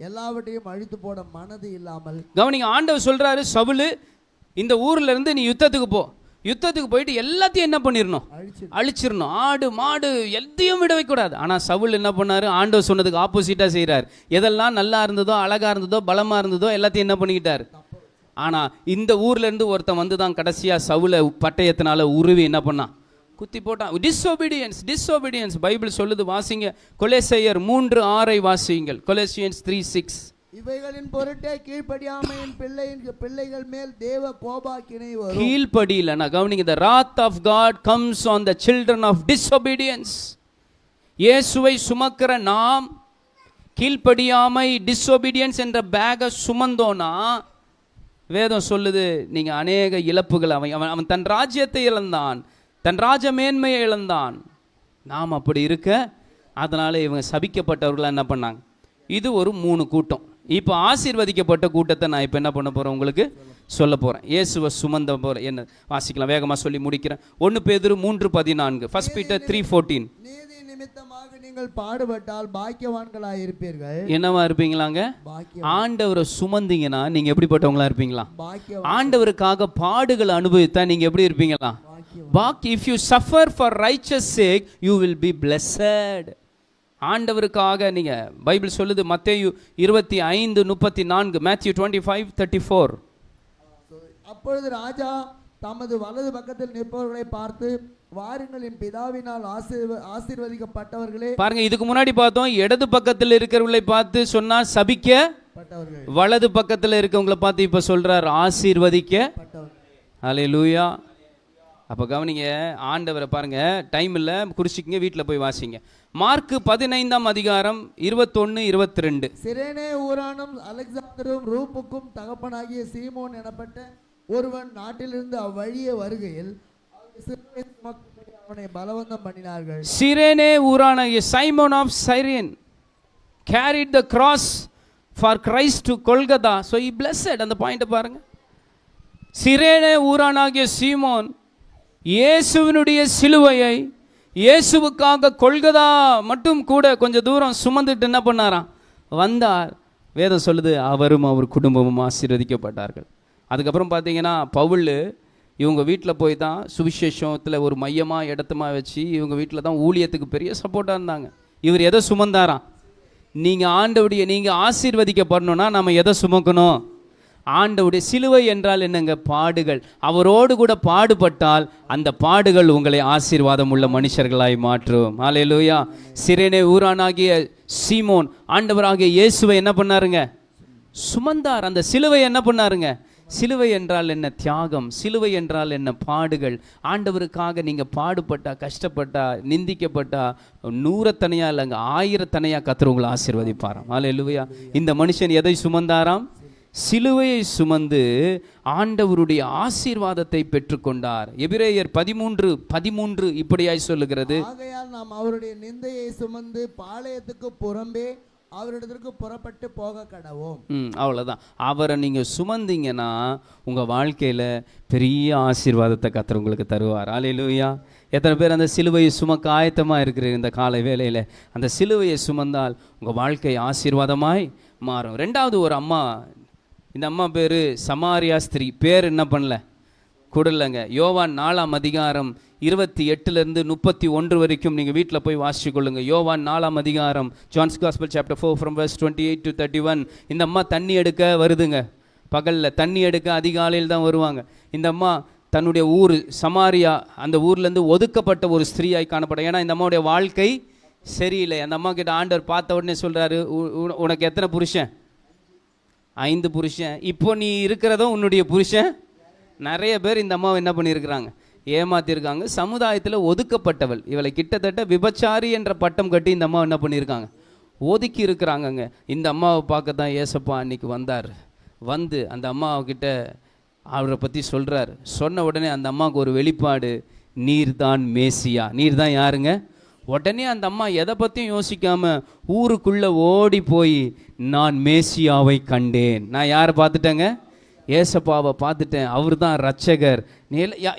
எல்லாவற்றையும் அழித்து போட மனது இல்லாமல். கவனிங்க, ஆண்டவர் சொல்றாரு, சவுலு இந்த ஊர்ல இருந்து நீ யுத்தத்துக்கு போ, யுத்தத்துக்கு போயிட்டு எல்லாத்தையும் என்ன பண்ணிடணும், அழிச்சிடணும். ஆடு மாடு எதையும் விட வைக்கூடாது. ஆனால் சவுல் என்ன பண்ணாரு, ஆண்டவர் சொன்னதுக்கு ஆப்போசிட்டாக செய்கிறார். எதெல்லாம் நல்லா இருந்ததோ, அழகாக இருந்ததோ, பலமாக இருந்ததோ எல்லாத்தையும் என்ன பண்ணிக்கிட்டார். ஆனால் இந்த ஊர்லேருந்து ஒருத்தன் வந்து தான் கடைசியாக சவுலை பட்டயத்தினால உருவி என்ன பண்ணான், குத்தி போட்டான். டிஸ்ஒபீடியன்ஸ் பைபிள் சொல்லுது, வாசிங்க. கொலேசையர் 3:6 வாசியுங்கள். கொலேசியன்ஸ் 3:6. இவைகளின் பொருட்டே கீழ்ப்படியாமையின் பிள்ளைகள் மேல் தேவ கோபாக்கினை வரும். கீழ்ப்படியில்னா கவனிங்க, the wrath of God comes on the children of disobedience. இயேசுவை சுமக்கிற நாம் கீழ்ப்படியாமை, disobedience என்ற பேகை சுமந்தோனா வேதம் சொல்லுது, நீங்க அநேக இழப்புகள். அவன் தன் ராஜ்யத்தை இழந்தான், தன் ராஜ மேன்மையை இழந்தான். நாம் அப்படி இருக்க, அதனால இவங்க சபிக்கப்பட்டவர்களாக என்ன பண்ணாங்க. இது ஒரு 3 கூட்டம். இப்போ ஆசீர்வதிக்கப்பட்ட கூட்டத்தை நான் இப்போ என்ன பண்ண போகிறேன், உங்களுக்கு சொல்ல போகிறேன். இயேசுவை சுமந்த போகிறேன். என்ன வாசிக்கலாம், வேகமாக சொல்லி முடிக்கிறேன். 1 பேதுரு 3:14, 1 Peter 3:14. நீதி நிமித்தமாக நீங்கள் பாடுபட்டால் பாக்கியவான்களாக இருப்பீர்கள். என்னவா இருப்பீங்களாங்க, ஆண்டவரை சுமந்தீங்கன்னா நீங்க எப்படிப்பட்டவங்களா இருப்பீங்களா. ஆண்டவருக்காக பாடுகள் அனுபவித்தா நீங்க எப்படி இருப்பீங்களா. If you suffer for righteous sake you will be blessed. ஆண்டவருக்காக நீங்க, பைபிள் சொல்லுது மத்தேயு 25:34, Matthew 25:34. அப்பொழுது ராஜா தமது வலது பக்கத்தில் நிற்பவர்களை பார்த்து, வாருங்கள் என் பிதாவினால் ஆசீர்வதிக்கப்பட்டவர்களே. பாருங்க, இதுக்கு முன்னாடி பார்த்தோம், இடது பக்கத்தில் இருக்கிறவங்களை பார்த்து சொன்னா சபிக்கப்பட்டவர்கள், வலது பக்கத்தில் இருக்கவங்களை பார்த்து இப்ப சொல்றார் ஆசீர்வதிக்கப்பட்டவர்கள். ஹல்லேலூயா. அப்போ கவனிங்க, ஆண்டவரை பாருங்க, டைம் இல்லை, குறிச்சிக்கிங்க, வீட்டில் போய் வாசிங்க. மார்க் 15:21-22. சிரேனே ஊரானும் அலெக்சாந்தரும் ரூப்புக்கும் தகப்பனாகிய சீமோன் எனப்பட்ட ஒருவன் நாட்டிலிருந்து அவ்வழியே வருகையில் அவனை பலவந்தம் பண்ணினார்கள். சிரேனே ஊரானாகிய சைமோன் of சைரேன் carried the cross for Christ to Golgotha, so he blessed. அந்த பாயிண்ட் பாருங்க. சிரேனே ஊரானாகிய சீமோன் இயேசுவினுடைய சிலுவையை இயேசுவுக்காக கொல்கதா மட்டும் கூட கொஞ்சம் தூரம் சுமந்துட்டு என்ன பண்ணாராம், வந்தார். வேதம் சொல்லுது, அவரும் அவர் குடும்பமும் ஆசீர்வதிக்கப்பட்டார்கள். அதுக்கப்புறம் பார்த்தீங்கன்னா பவுல் இவங்க வீட்டில் போய் தான் சுவிசேஷத்தில் ஒரு மையமாக இடத்தமா வச்சு இவங்க வீட்டில் தான் ஊழியத்துக்கு பெரிய சப்போர்ட்டாக இருந்தாங்க. இவர் எதை சுமந்தாராம், நீங்கள் ஆசீர்வதிக்கப்படணும்னா நம்ம எதை சுமக்கணும், ஆண்டவுடைய சிலுவை என்றால் என்னங்க, பாடுகள். அவரோடு கூட பாடுபட்டால் அந்த பாடுகள் உங்களை ஆசீர்வாதம் உள்ள மனுஷர்களாய் மாற்றும். ஹல்லேலூயா. சிரேனே ஊரானாகிய சீமோன் ஆண்டவராகிய இயேசுவை என்ன பண்ணாருங்க, சுமந்தார். அந்த சிலுவை என்ன பண்ணாருங்க, சிலுவை என்றால் என்ன, தியாகம். சிலுவை என்றால் என்ன, பாடுகள். ஆண்டவருக்காக நீங்கள் பாடுபட்டா, கஷ்டப்பட்டா, நிந்திக்கப்பட்டா 100 தனையா இல்லைங்க 1000 தனையா கர்த்தர் உங்களை ஆசீர்வதிப்பாராம். ஹல்லேலூயா. இந்த மனுஷன் எதை சுமந்தாராம், சிலுவையை சுமந்து ஆண்டவருடைய ஆசீர்வாதத்தை பெற்றுக்கொண்டார். எபிரேயர் 13:13 இப்படியாய் சொல்லுகிறது, ஆகையால் நாம் அவருடைய நிந்தையை சுமந்து பாளையத்துக்கு புறம்பே அவரிடத்திற்கு புறப்பட்டு போக கடவோம். அவ்வளோதான். அவரை நீங்கள் சுமந்தீங்கன்னா உங்கள் வாழ்க்கையில் பெரிய ஆசீர்வாதத்தை கர்த்தர் உங்களுக்கு தருவார். ஹல்லேலூயா. எத்தனை பேர் அந்த சிலுவையை சுமக்க ஆயத்தமாக இருக்கிற இந்த காலை வேளையில் அந்த சிலுவையை சுமந்தால் உங்கள் வாழ்க்கை ஆசீர்வாதமாய் மாறும். 2வது ஒரு அம்மா, இந்த அம்மா பேர் சமாரியா ஸ்திரீ, பேர் என்ன பண்ணல, கொடுலங்க. யோவான் 4:28-31 வரைக்கும் நீங்கள் வீட்டில் போய் வாசிச்சு கொள்ளுங்க. யோவான் 4, John's gospel chapter 4 from verse 28-31. இந்த அம்மா தண்ணி எடுக்க வருதுங்க. பகலில் தண்ணி எடுக்க அதிகாலையில் தான் வருவாங்க. இந்த அம்மா தன்னுடைய ஊர் சமாரியா, அந்த ஊர்லேருந்து ஒதுக்கப்பட்ட ஒரு ஸ்திரீயாய் காணப்படும். ஏன்னா இந்த அம்மாவுடைய வாழ்க்கை சரியில்லை. அந்த அம்மா கிட்ட ஆண்டவர் பார்த்த உடனே சொல்கிறாரு, உனக்கு எத்தனை புருஷன், 5 புருஷன். இப்போ நீ இருக்கிறதும் உன்னுடைய புருஷன். நிறைய பேர் இந்த அம்மாவை என்ன பண்ணியிருக்கிறாங்க, ஏமாத்திருக்காங்க. சமுதாயத்தில் ஒதுக்கப்பட்டவள். இவளை கிட்டத்தட்ட விபச்சாரி என்ற பட்டம் கட்டி இந்த அம்மா என்ன பண்ணியிருக்காங்க, ஒதுக்கி இருக்கிறாங்கங்க. இந்த அம்மாவை பார்க்க தான் ஏசப்பா அன்னைக்கு வந்தார். வந்து அந்த அம்மாவுக்கிட்ட அவரை பற்றி சொல்கிறார். சொன்ன உடனே அந்த அம்மாவுக்கு ஒரு வெளிப்பாடு, நீர் தான் மேசியா. நீர் தான் யாருங்க. உடனே அந்த அம்மா எதை பற்றியும் யோசிக்காமல் ஊருக்குள்ளே ஓடி போய், நான் மேசியாவை கண்டேன். நான் யாரை பார்த்துட்டேங்க, ஏசப்பாவை பார்த்துட்டேன், அவர் தான் ரட்சகர்.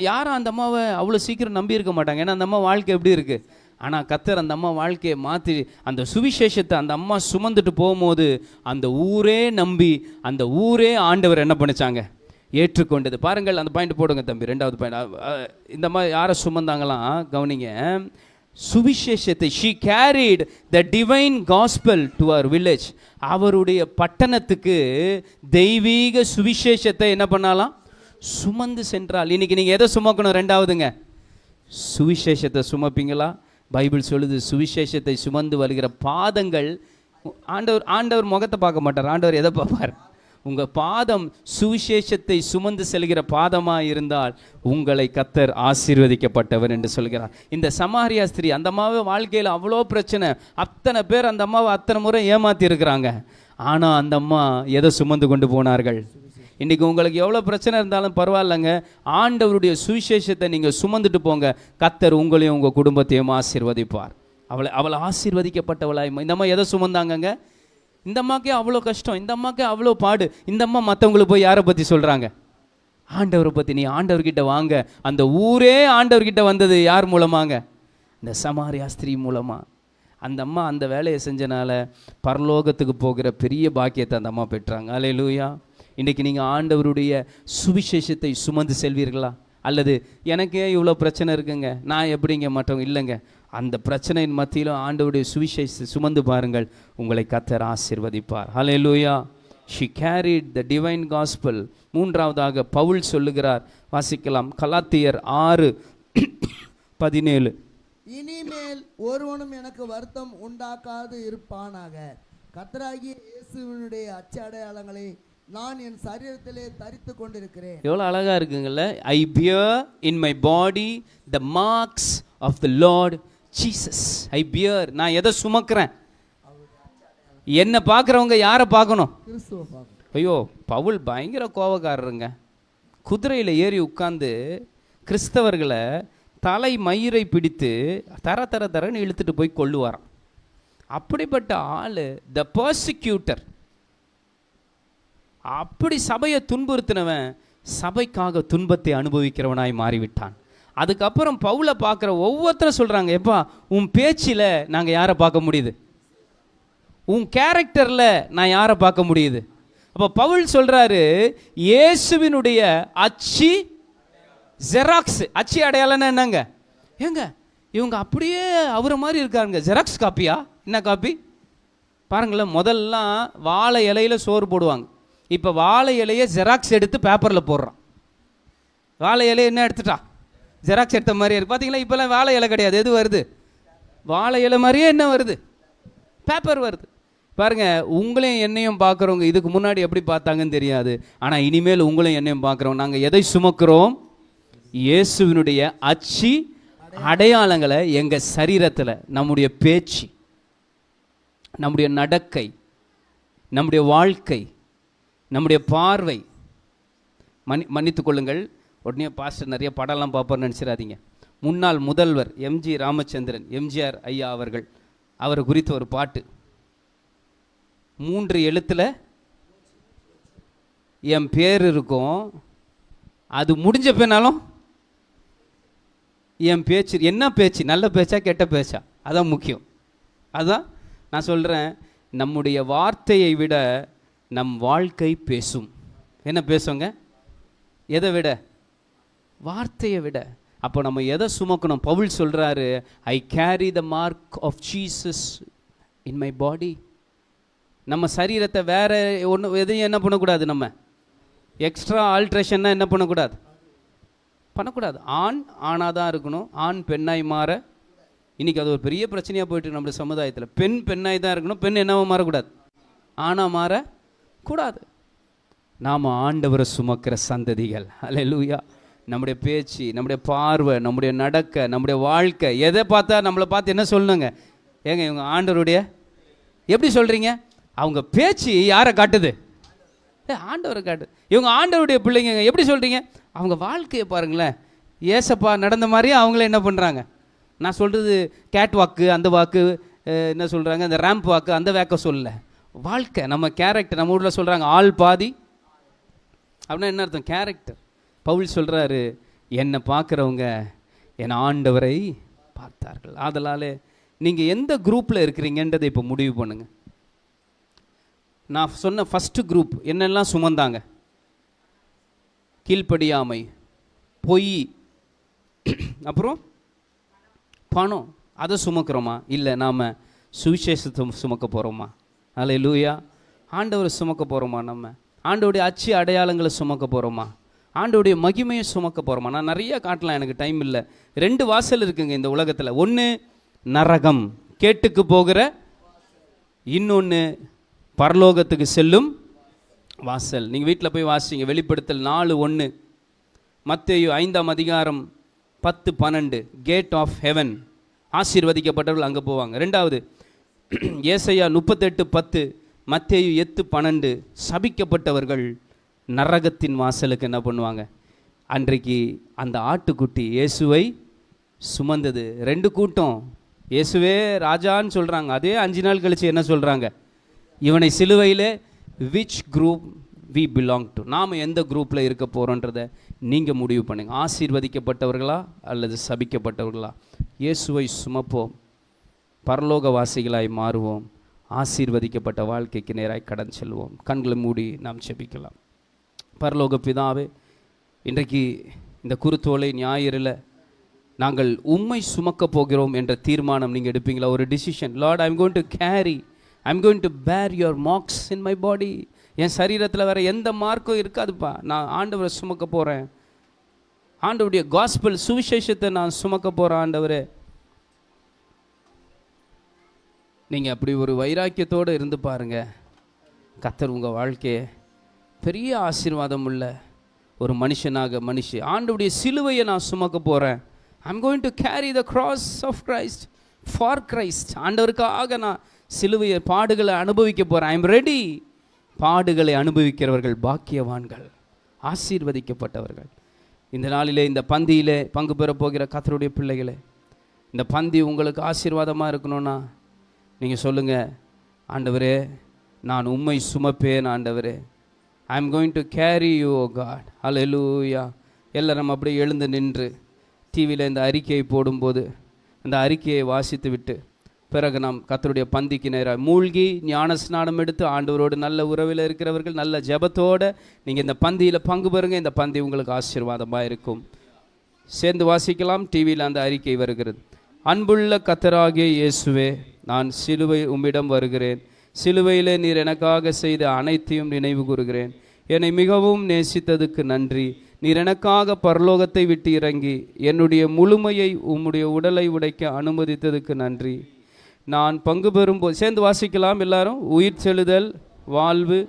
யாரும் அந்த அம்மாவை அவ்வளோ சீக்கிரம் நம்பி இருக்க மாட்டாங்க. ஏன்னா அந்த அம்மா வாழ்க்கை எப்படி இருக்குது. ஆனால் கர்த்தர் அந்த அம்மா வாழ்க்கையை மாற்றி அந்த சுவிசேஷத்தை அந்த அம்மா சுமந்துட்டு போகும்போது அந்த ஊரே நம்பி, அந்த ஊரே ஆண்டவர் என்ன பண்ணிச்சாங்க, ஏற்றுக்கொண்டது. பாருங்கள், அந்த பாயிண்ட் போடுங்க தம்பி. 2வது பாயிண்ட். இந்த மாதிரி யாரை சுமந்தாங்களாம் கவனிங்க. சுவிசேஷத்தை, she carried the divine gospel to our village. அவருடைய பட்டணத்துக்கு தெய்வீக சுவிசேஷத்தை என்ன பண்ணாலாம்? சுமந்து சென்றால். இன்னைக்கு நீங்க எதை சுமக்கணும்? 2வதுங்க, சுவிசேஷத்தை சுமப்பீங்களா? பைபிள் சொல்லுது, சுவிசேஷத்தை சுமந்து வருகிற பாதங்கள், ஆண்டவர் முகத்தை பார்க்க மாட்டார். ஆண்டவர் எதை பார்ப்பார்? உங்கள் பாதம் சுவிசேஷத்தை சுமந்து செல்கிற பாதமாக இருந்தால் உங்களை கர்த்தர் ஆசீர்வதிக்கப்பட்டவர் என்று சொல்கிறார். இந்த சமாரியா ஸ்திரீ, அந்த அம்மாவை வாழ்க்கையில் அவ்வளோ பிரச்சனை, அத்தனை பேர் அந்த அம்மாவை அத்தனை முறை ஏமாற்றி இருக்கிறாங்க. ஆனால் அந்த அம்மா எதை சுமந்து கொண்டு போனார்கள்? இன்றைக்கி உங்களுக்கு எவ்வளோ பிரச்சனை இருந்தாலும் பரவாயில்லைங்க, ஆண்டவருடைய சுவிசேஷத்தை நீங்கள் சுமந்துட்டு போங்க. கர்த்தர் உங்களையும் உங்கள் குடும்பத்தையும் ஆசீர்வதிப்பார். அவளை ஆசீர்வதிக்கப்பட்டவளாய் இந்த அம்மா எதை சுமந்தாங்கங்க? இந்த அம்மாக்கே அவ்வளோ கஷ்டம், இந்த அம்மாக்கே அவ்வளோ பாடு. இந்த அம்மா மற்றவங்களுக்கு போய் யாரை பற்றி சொல்கிறாங்க? ஆண்டவரை பற்றி. நீ ஆண்டவர்கிட்ட வாங்க. அந்த ஊரே ஆண்டவர்கிட்ட வந்தது யார் மூலமாங்க? இந்த சமாரியா ஸ்திரீ மூலமாக. அந்த அம்மா அந்த வேலையை செஞ்சனால பரலோகத்துக்கு போகிற பெரிய பாக்கியத்தை அந்த அம்மா பெற்றாங்க. அல்லேலூயா. இன்றைக்கி நீங்கள் ஆண்டவருடைய சுவிசேஷத்தை சுமந்து செல்வீர்களா? அல்லது எனக்கே இவ்வளோ பிரச்சனை இருக்குங்க, நான் எப்படிங்க மற்றவங்க? இல்லைங்க, அந்த பிரச்சனையின் மத்தியிலும் ஆண்டவருடைய சுவிசேஷத்தை சுமந்து பாருங்கள், உங்களை கர்த்தர் ஆசீர்வதிப்பார். ஹல்லேலூயா. she carried the divine gospel. 3வதாக Pavul சொல்லுகிறார், வாசிக்கலாம், கலாத்தியர் 6:17. இனிமேல் ஒருவனும் எனக்கு வருத்தம் உண்டாக்காது இருப்பானாக. கர்த்தராகிய இயேசுவினுடைய அச்சடையாளங்களை நான் என் சரீரத்திலே தரித்து கொண்டிருக்கிறேன். எவ்வளோ அழகா இருக்குங்கல்ல. I bear in my body the marks of the Lord Jesus. I bear, நான் எதை சுமக்கிறேன்? என்ன பார்க்குறவங்க யாரை பார்க்கணும்? கிறிஸ்துவை பார்க்கணும். ஐயோ, பவுல் பயங்கர கோபக்காரருங்க. குதிரையில் ஏறி உட்கார்ந்து கிறிஸ்தவர்களை தலை மயிரை பிடித்து தரன்னு இழுத்துட்டு போய் கொள்ளுவாராம். அப்படிப்பட்ட ஆள் த பர்சிக்யூட்டர். அப்படி சபையை துன்புறுத்தினவன் சபைக்காக துன்பத்தை அனுபவிக்கிறவனாய் மாறிவிட்டான். அதுக்கப்புறம் பவுலை பார்க்குற ஒவ்வொருத்தரும் சொல்கிறாங்க, எப்பா உன் பேச்சில் நாங்கள் யாரை பார்க்க முடியுது? உன் கேரக்டரில் நான் யாரை பார்க்க முடியுது? அப்போ பவுல் சொல்கிறாரு, இயேசுவினுடைய அச்சு ஜெராக்ஸ். அச்சு அடையாளம்னா என்னங்க? ஏங்க இவங்க அப்படியே அவரை மாதிரி இருக்காருங்க. ஜெராக்ஸ் காப்பியா? என்ன காப்பி பாருங்களேன். முதல்லாம் வாழை இலையில சோறு போடுவாங்க. இப்போ வாழை இலையை ஜெராக்ஸ் எடுத்து பேப்பரில் போடுறான். வாழை இலையை என்ன எடுத்துட்டா? ஜெராக்ஸ் எடுத்த மாதிரியே இருக்குது. பார்த்தீங்களா, இப்போல்லாம் வாழை இலை கிடையாது. எது வருது? வாழை இலை மாதிரியே என்ன வருது? பேப்பர் வருது. பாருங்க, உங்களையும் என்னையும் பார்க்குறவங்க இதுக்கு முன்னாடி எப்படி பார்த்தாங்கன்னு தெரியாது. ஆனால் இனிமேல் உங்களையும் என்னையும் பார்க்குறோம். நாங்கள் எதை சுமக்கிறோம்? இயேசுவினுடைய அச்சு அடையாளங்களை எங்கள் சரீரத்தில், நம்முடைய பேச்சு, நம்முடைய நடக்கை, நம்முடைய வாழ்க்கை, நம்முடைய பார்வை. மன்னித்துக் கொள்ளுங்கள், உடனே பாஸ்டர் நிறைய படம்லாம் பார்ப்பார்னு நினச்சிடாதீங்க. முன்னாள் முதல்வர் எம்ஜி ராமச்சந்திரன், எம்ஜிஆர் ஐயா அவர்கள், அவரை குறித்த ஒரு பாட்டு. 3 எழுத்தில் என் பேர் இருக்கும். அது முடிஞ்ச பின்னாலும் என் பேச்சு, என்ன பேச்சு? நல்ல பேச்சா கெட்ட பேச்சா? அதான் முக்கியம். அதான் நான் சொல்கிறேன், நம்முடைய வார்த்தையை விட நம் வாழ்க்கை பேசும். என்ன பேசுங்க? எதை விட? வார்த்தையை விட. அப்போ நம்ம எதை சுமக்கணும்? பவுல் சொல்கிறாரு, I carry the mark of Jesus in my body. நம்ம சரீரத்தை வேற ஒன்று எதையும் என்ன பண்ணக்கூடாது? நம்ம எக்ஸ்ட்ரா ஆல்ட்ரேஷன்னா என்ன பண்ணக்கூடாது? பண்ணக்கூடாது. ஆண் ஆணாக தான் இருக்கணும், ஆண் பெண்ணாய் மாற. இன்றைக்கி அது ஒரு பெரிய பிரச்சனையாக போயிட்டு நம்மளுடைய சமுதாயத்தில். பெண் பெண்ணாய் தான் இருக்கணும், பெண் என்னவோ மாறக்கூடாது, ஆணாக மாறக்கூடாது. நாம் ஆண்டவரை சுமக்கிற சந்ததிகள். அல்லேலூயா. நம்முடைய பேச்சு, நம்முடைய பார்வை, நம்முடைய நடக்க, நம்முடைய வாழ்க்கை, எதை பார்த்தா நம்மளை பார்த்து என்ன சொல்லணுங்க? ஏங்க இவங்க ஆண்டவருடைய, எப்படி சொல்கிறீங்க? அவங்க பேச்சு யாரை காட்டுது? ஆண்டவரை காட்டுது. இவங்க ஆண்டவருடைய பிள்ளைங்க. எப்படி சொல்கிறீங்க? அவங்க வாழ்க்கையை பாருங்களேன். ஏசப்பா நடந்த மாதிரியே அவங்களே என்ன பண்ணுறாங்க? நான் சொல்கிறது கேட் வாக்கு, அந்த வாக்கு என்ன சொல்கிறாங்க, அந்த ரேம்ப் வாக்கு, அந்த வேக்க சொல்லல. வாழ்க்கை, நம்ம கேரக்டர். நம்ம ஊரில் சொல்கிறாங்க ஆள் பாதி அப்படின்னா என்ன அர்த்தம்? கேரக்டர். பவுல் சொல்கிறாரு, என்னை பார்க்குறவங்க என் ஆண்டவரை பார்த்தார்கள். அதனால் நீங்கள் எந்த குரூப்பில் இருக்கிறீங்கன்றதை இப்போ முடிவு பண்ணுங்கள். நான் சொன்ன ஃபஸ்ட்டு குரூப் என்னெல்லாம் சுமந்தாங்க? கீழ்ப்படியாமை, பொய், அப்புறம் பணம், அதை சுமக்கிறோமா? இல்லை, நாம் சுவிசேஷத்தை சுமக்க போகிறோமா? அல்லேலூயா. ஆண்டவரை சுமக்க போகிறோமா? நம்ம ஆண்டவருடைய அச்சு அடையாளங்களை சுமக்க போகிறோமா? ஆண்டவருடைய மகிமையை சுமக்க போகிறோமா? நான் நிறைய காட்டலாம், எனக்கு டைம் இல்லை. 2 வாசல் இருக்குங்க இந்த உலகத்தில். ஒன்று நரகம், கேட்டுக்கு போகிற, இன்னொன்று பரலோகத்துக்கு செல்லும் வாசல். நீங்கள் வீட்டில் போய் வாசிங்க, வெளிப்படுத்தல் 4:1, மத்தேயு 5ஆம் அதிகாரம் 10-12, கேட் ஆஃப் ஹெவன், ஆசீர்வதிக்கப்பட்டவர்கள் அங்கே போவாங்க. 2வது ஏசாயா 38:10, மத்தேயு 8:12, சபிக்கப்பட்டவர்கள் நரகத்தின் வாசலுக்கு என்ன பண்ணுவாங்க? அன்றைக்கு அந்த ஆட்டுக்குட்டி இயேசுவை சுமந்தது. 2 கூட்டம், இயேசுவே ராஜான்னு சொல்கிறாங்க. அதே 5 நாள் கழித்து என்ன சொல்கிறாங்க? இவனை சிலுவையில் which group we belong to, நாம் எந்த குரூப்பில் இருக்க போகிறோன்றதை நீங்கள் முடிவு பண்ணுங்கள். ஆசீர்வதிக்கப்பட்டவர்களா அல்லது சபிக்கப்பட்டவர்களா? இயேசுவை சுமப்போம், பரலோகவாசிகளாய் மாறுவோம், ஆசீர்வதிக்கப்பட்ட வாழ்க்கைக்கு நேராய் கடன் செல்வோம். கண்களை மூடி நாம் செபிக்கலாம். பரலோக பிதாவே, இன்றைக்கு இந்த குருத்தோலை ஞாயிறில் நாங்கள் உம்மை சுமக்க போகிறோம் என்ற தீர்மானம் நீங்கள் எடுப்பீங்களா? ஒரு decision. Lord, I am going to carry, I am going to bear your marks in my body. என் சரீரத்தில் வேறு எந்த மார்க்கும் இருக்காதுப்பா, நான் ஆண்டவரை சுமக்க போகிறேன். ஆண்டவருடைய காஸ்பல் சுவிசேஷத்தை நான் சுமக்க போகிறேன். ஆண்டவரே, நீங்கள் அப்படி ஒரு வைராக்கியத்தோடு இருந்து பாருங்கள். கர்த்தர் உங்கள் வாழ்க்கையை பெரிய ஆசீர்வாதம் உள்ள ஒரு மனுஷனாக ஆண்டவருடைய சிலுவையை நான் சுமக்க போகிறேன். I am going to carry the cross of Christ for Christ. ஆண்டவருக்காக நான் சிலுவையை, பாடுகளை அனுபவிக்க போகிறேன். I am ready. பாடுகளை அனுபவிக்கிறவர்கள் பாக்கியவான்கள், ஆசீர்வதிக்கப்பட்டவர்கள். இந்த நாளிலே இந்த பந்தியிலே பங்கு பெற போகிற கர்த்தருடைய பிள்ளைகளே, இந்த பந்தி உங்களுக்கு ஆசீர்வாதமாக இருக்கணும்னா நீங்கள் சொல்லுங்கள், ஆண்டவரே நான் உம்மை சுமப்பேன். ஆண்டவரே, I am going to carry you O God. Hallelujah. எல்லாரும் அப்படியே எழுந்து நின்று டிவியில் இந்த அறிக்கையை போடும்போது அந்த அறிக்கையை வாசித்து விட்டு பிறகு நாம் கர்த்தருடைய பந்திக்கு நேராக மூழ்கி ஞான ஸ்நானம் எடுத்து ஆண்டவரோடு நல்ல உறவில் இருக்கிறவர்கள் நல்ல ஜெபத்தோடு நீங்கள் இந்த பந்தியில் பங்கு பெறுங்க. இந்த பந்தி உங்களுக்கு ஆசீர்வாதமாக இருக்கும். சேர்ந்து வாசிக்கலாம். டிவியில் அந்த அறிக்கை வருகிறது. அன்புள்ள கர்த்தராகிய இயேசுவே, நான் சிலுவை உம்மிடம் வருகிறேன். சிலுவையிலே நீர் எனக்காக செய்த அனைத்தையும் நினைவு கூறுகிறேன். என்னை மிகவும் நேசித்ததுக்கு நன்றி. நீர் எனக்காக பரலோகத்தை விட்டு இறங்கி என்னுடைய முழுமையை உம்முடைய உடலை உடைக்க அனுமதித்ததுக்கு நன்றி. நான் பங்கு பெறும்போது, சேர்ந்து வாசிக்கலாம் எல்லாரும். உயிர் செழுதல், வாழ்வு,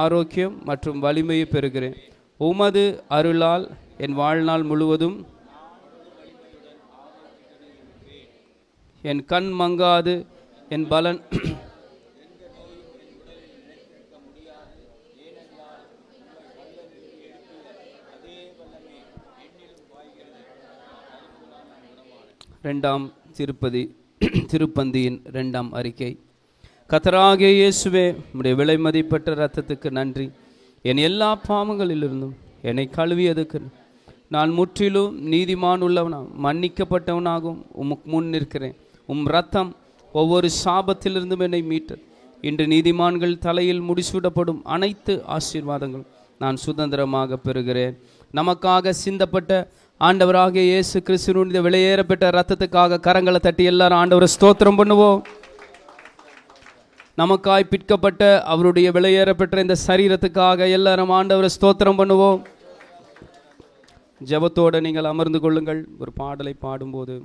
ஆரோக்கியம் மற்றும் வலிமையை பெறுகிறேன். உமது அருளால் என் வாழ்நாள் முழுவதும் என் கண் மங்காது என் பலன் திருப்பந்தியின் 2ஆம் அறிக்கை. கர்த்தராகிய இயேசுவே, உம்முடைய விலை மதிப்பற்ற இரத்தத்துக்கு நன்றி. என் எல்லா பாவங்களிலிருந்தும் என்னை கழுவியதுக்கு நான் முற்றிலும் நீதிமான் உள்ளவனாகவும் மன்னிக்கப்பட்டவனாகவும் உமக்கு முன் நிற்கிறேன். உம் இரத்தம் ஒவ்வொரு சாபத்திலிருந்தும் என்னை மீட்டது. இன்று நீதிமான்கள் தலையில் முடிசூடப்படும் அனைத்து ஆசீர்வாதங்களும் நான் சுதந்திரமாக பெறுகிறேன். நமக்காக சிந்தப்பட்ட ஆண்டவராகிய இயேசு கிறிஸ்துவினுடைய விலையேறப்பட்ட இரத்தத்துக்காக கரங்களை தட்டி எல்லாரும் ஆண்டவரை ஸ்தோத்திரம் பண்ணுவோம். நமக்காய் பிற்கப்பட்ட அவருடைய விலையேறப்பட்ட இந்த சரீரத்துக்காக எல்லாரும் ஆண்டவரை ஸ்தோத்திரம் பண்ணுவோம். ஜெபத்தோடு நீங்கள் அமர்ந்து கொள்ளுங்கள். ஒரு பாடலை பாடும்போது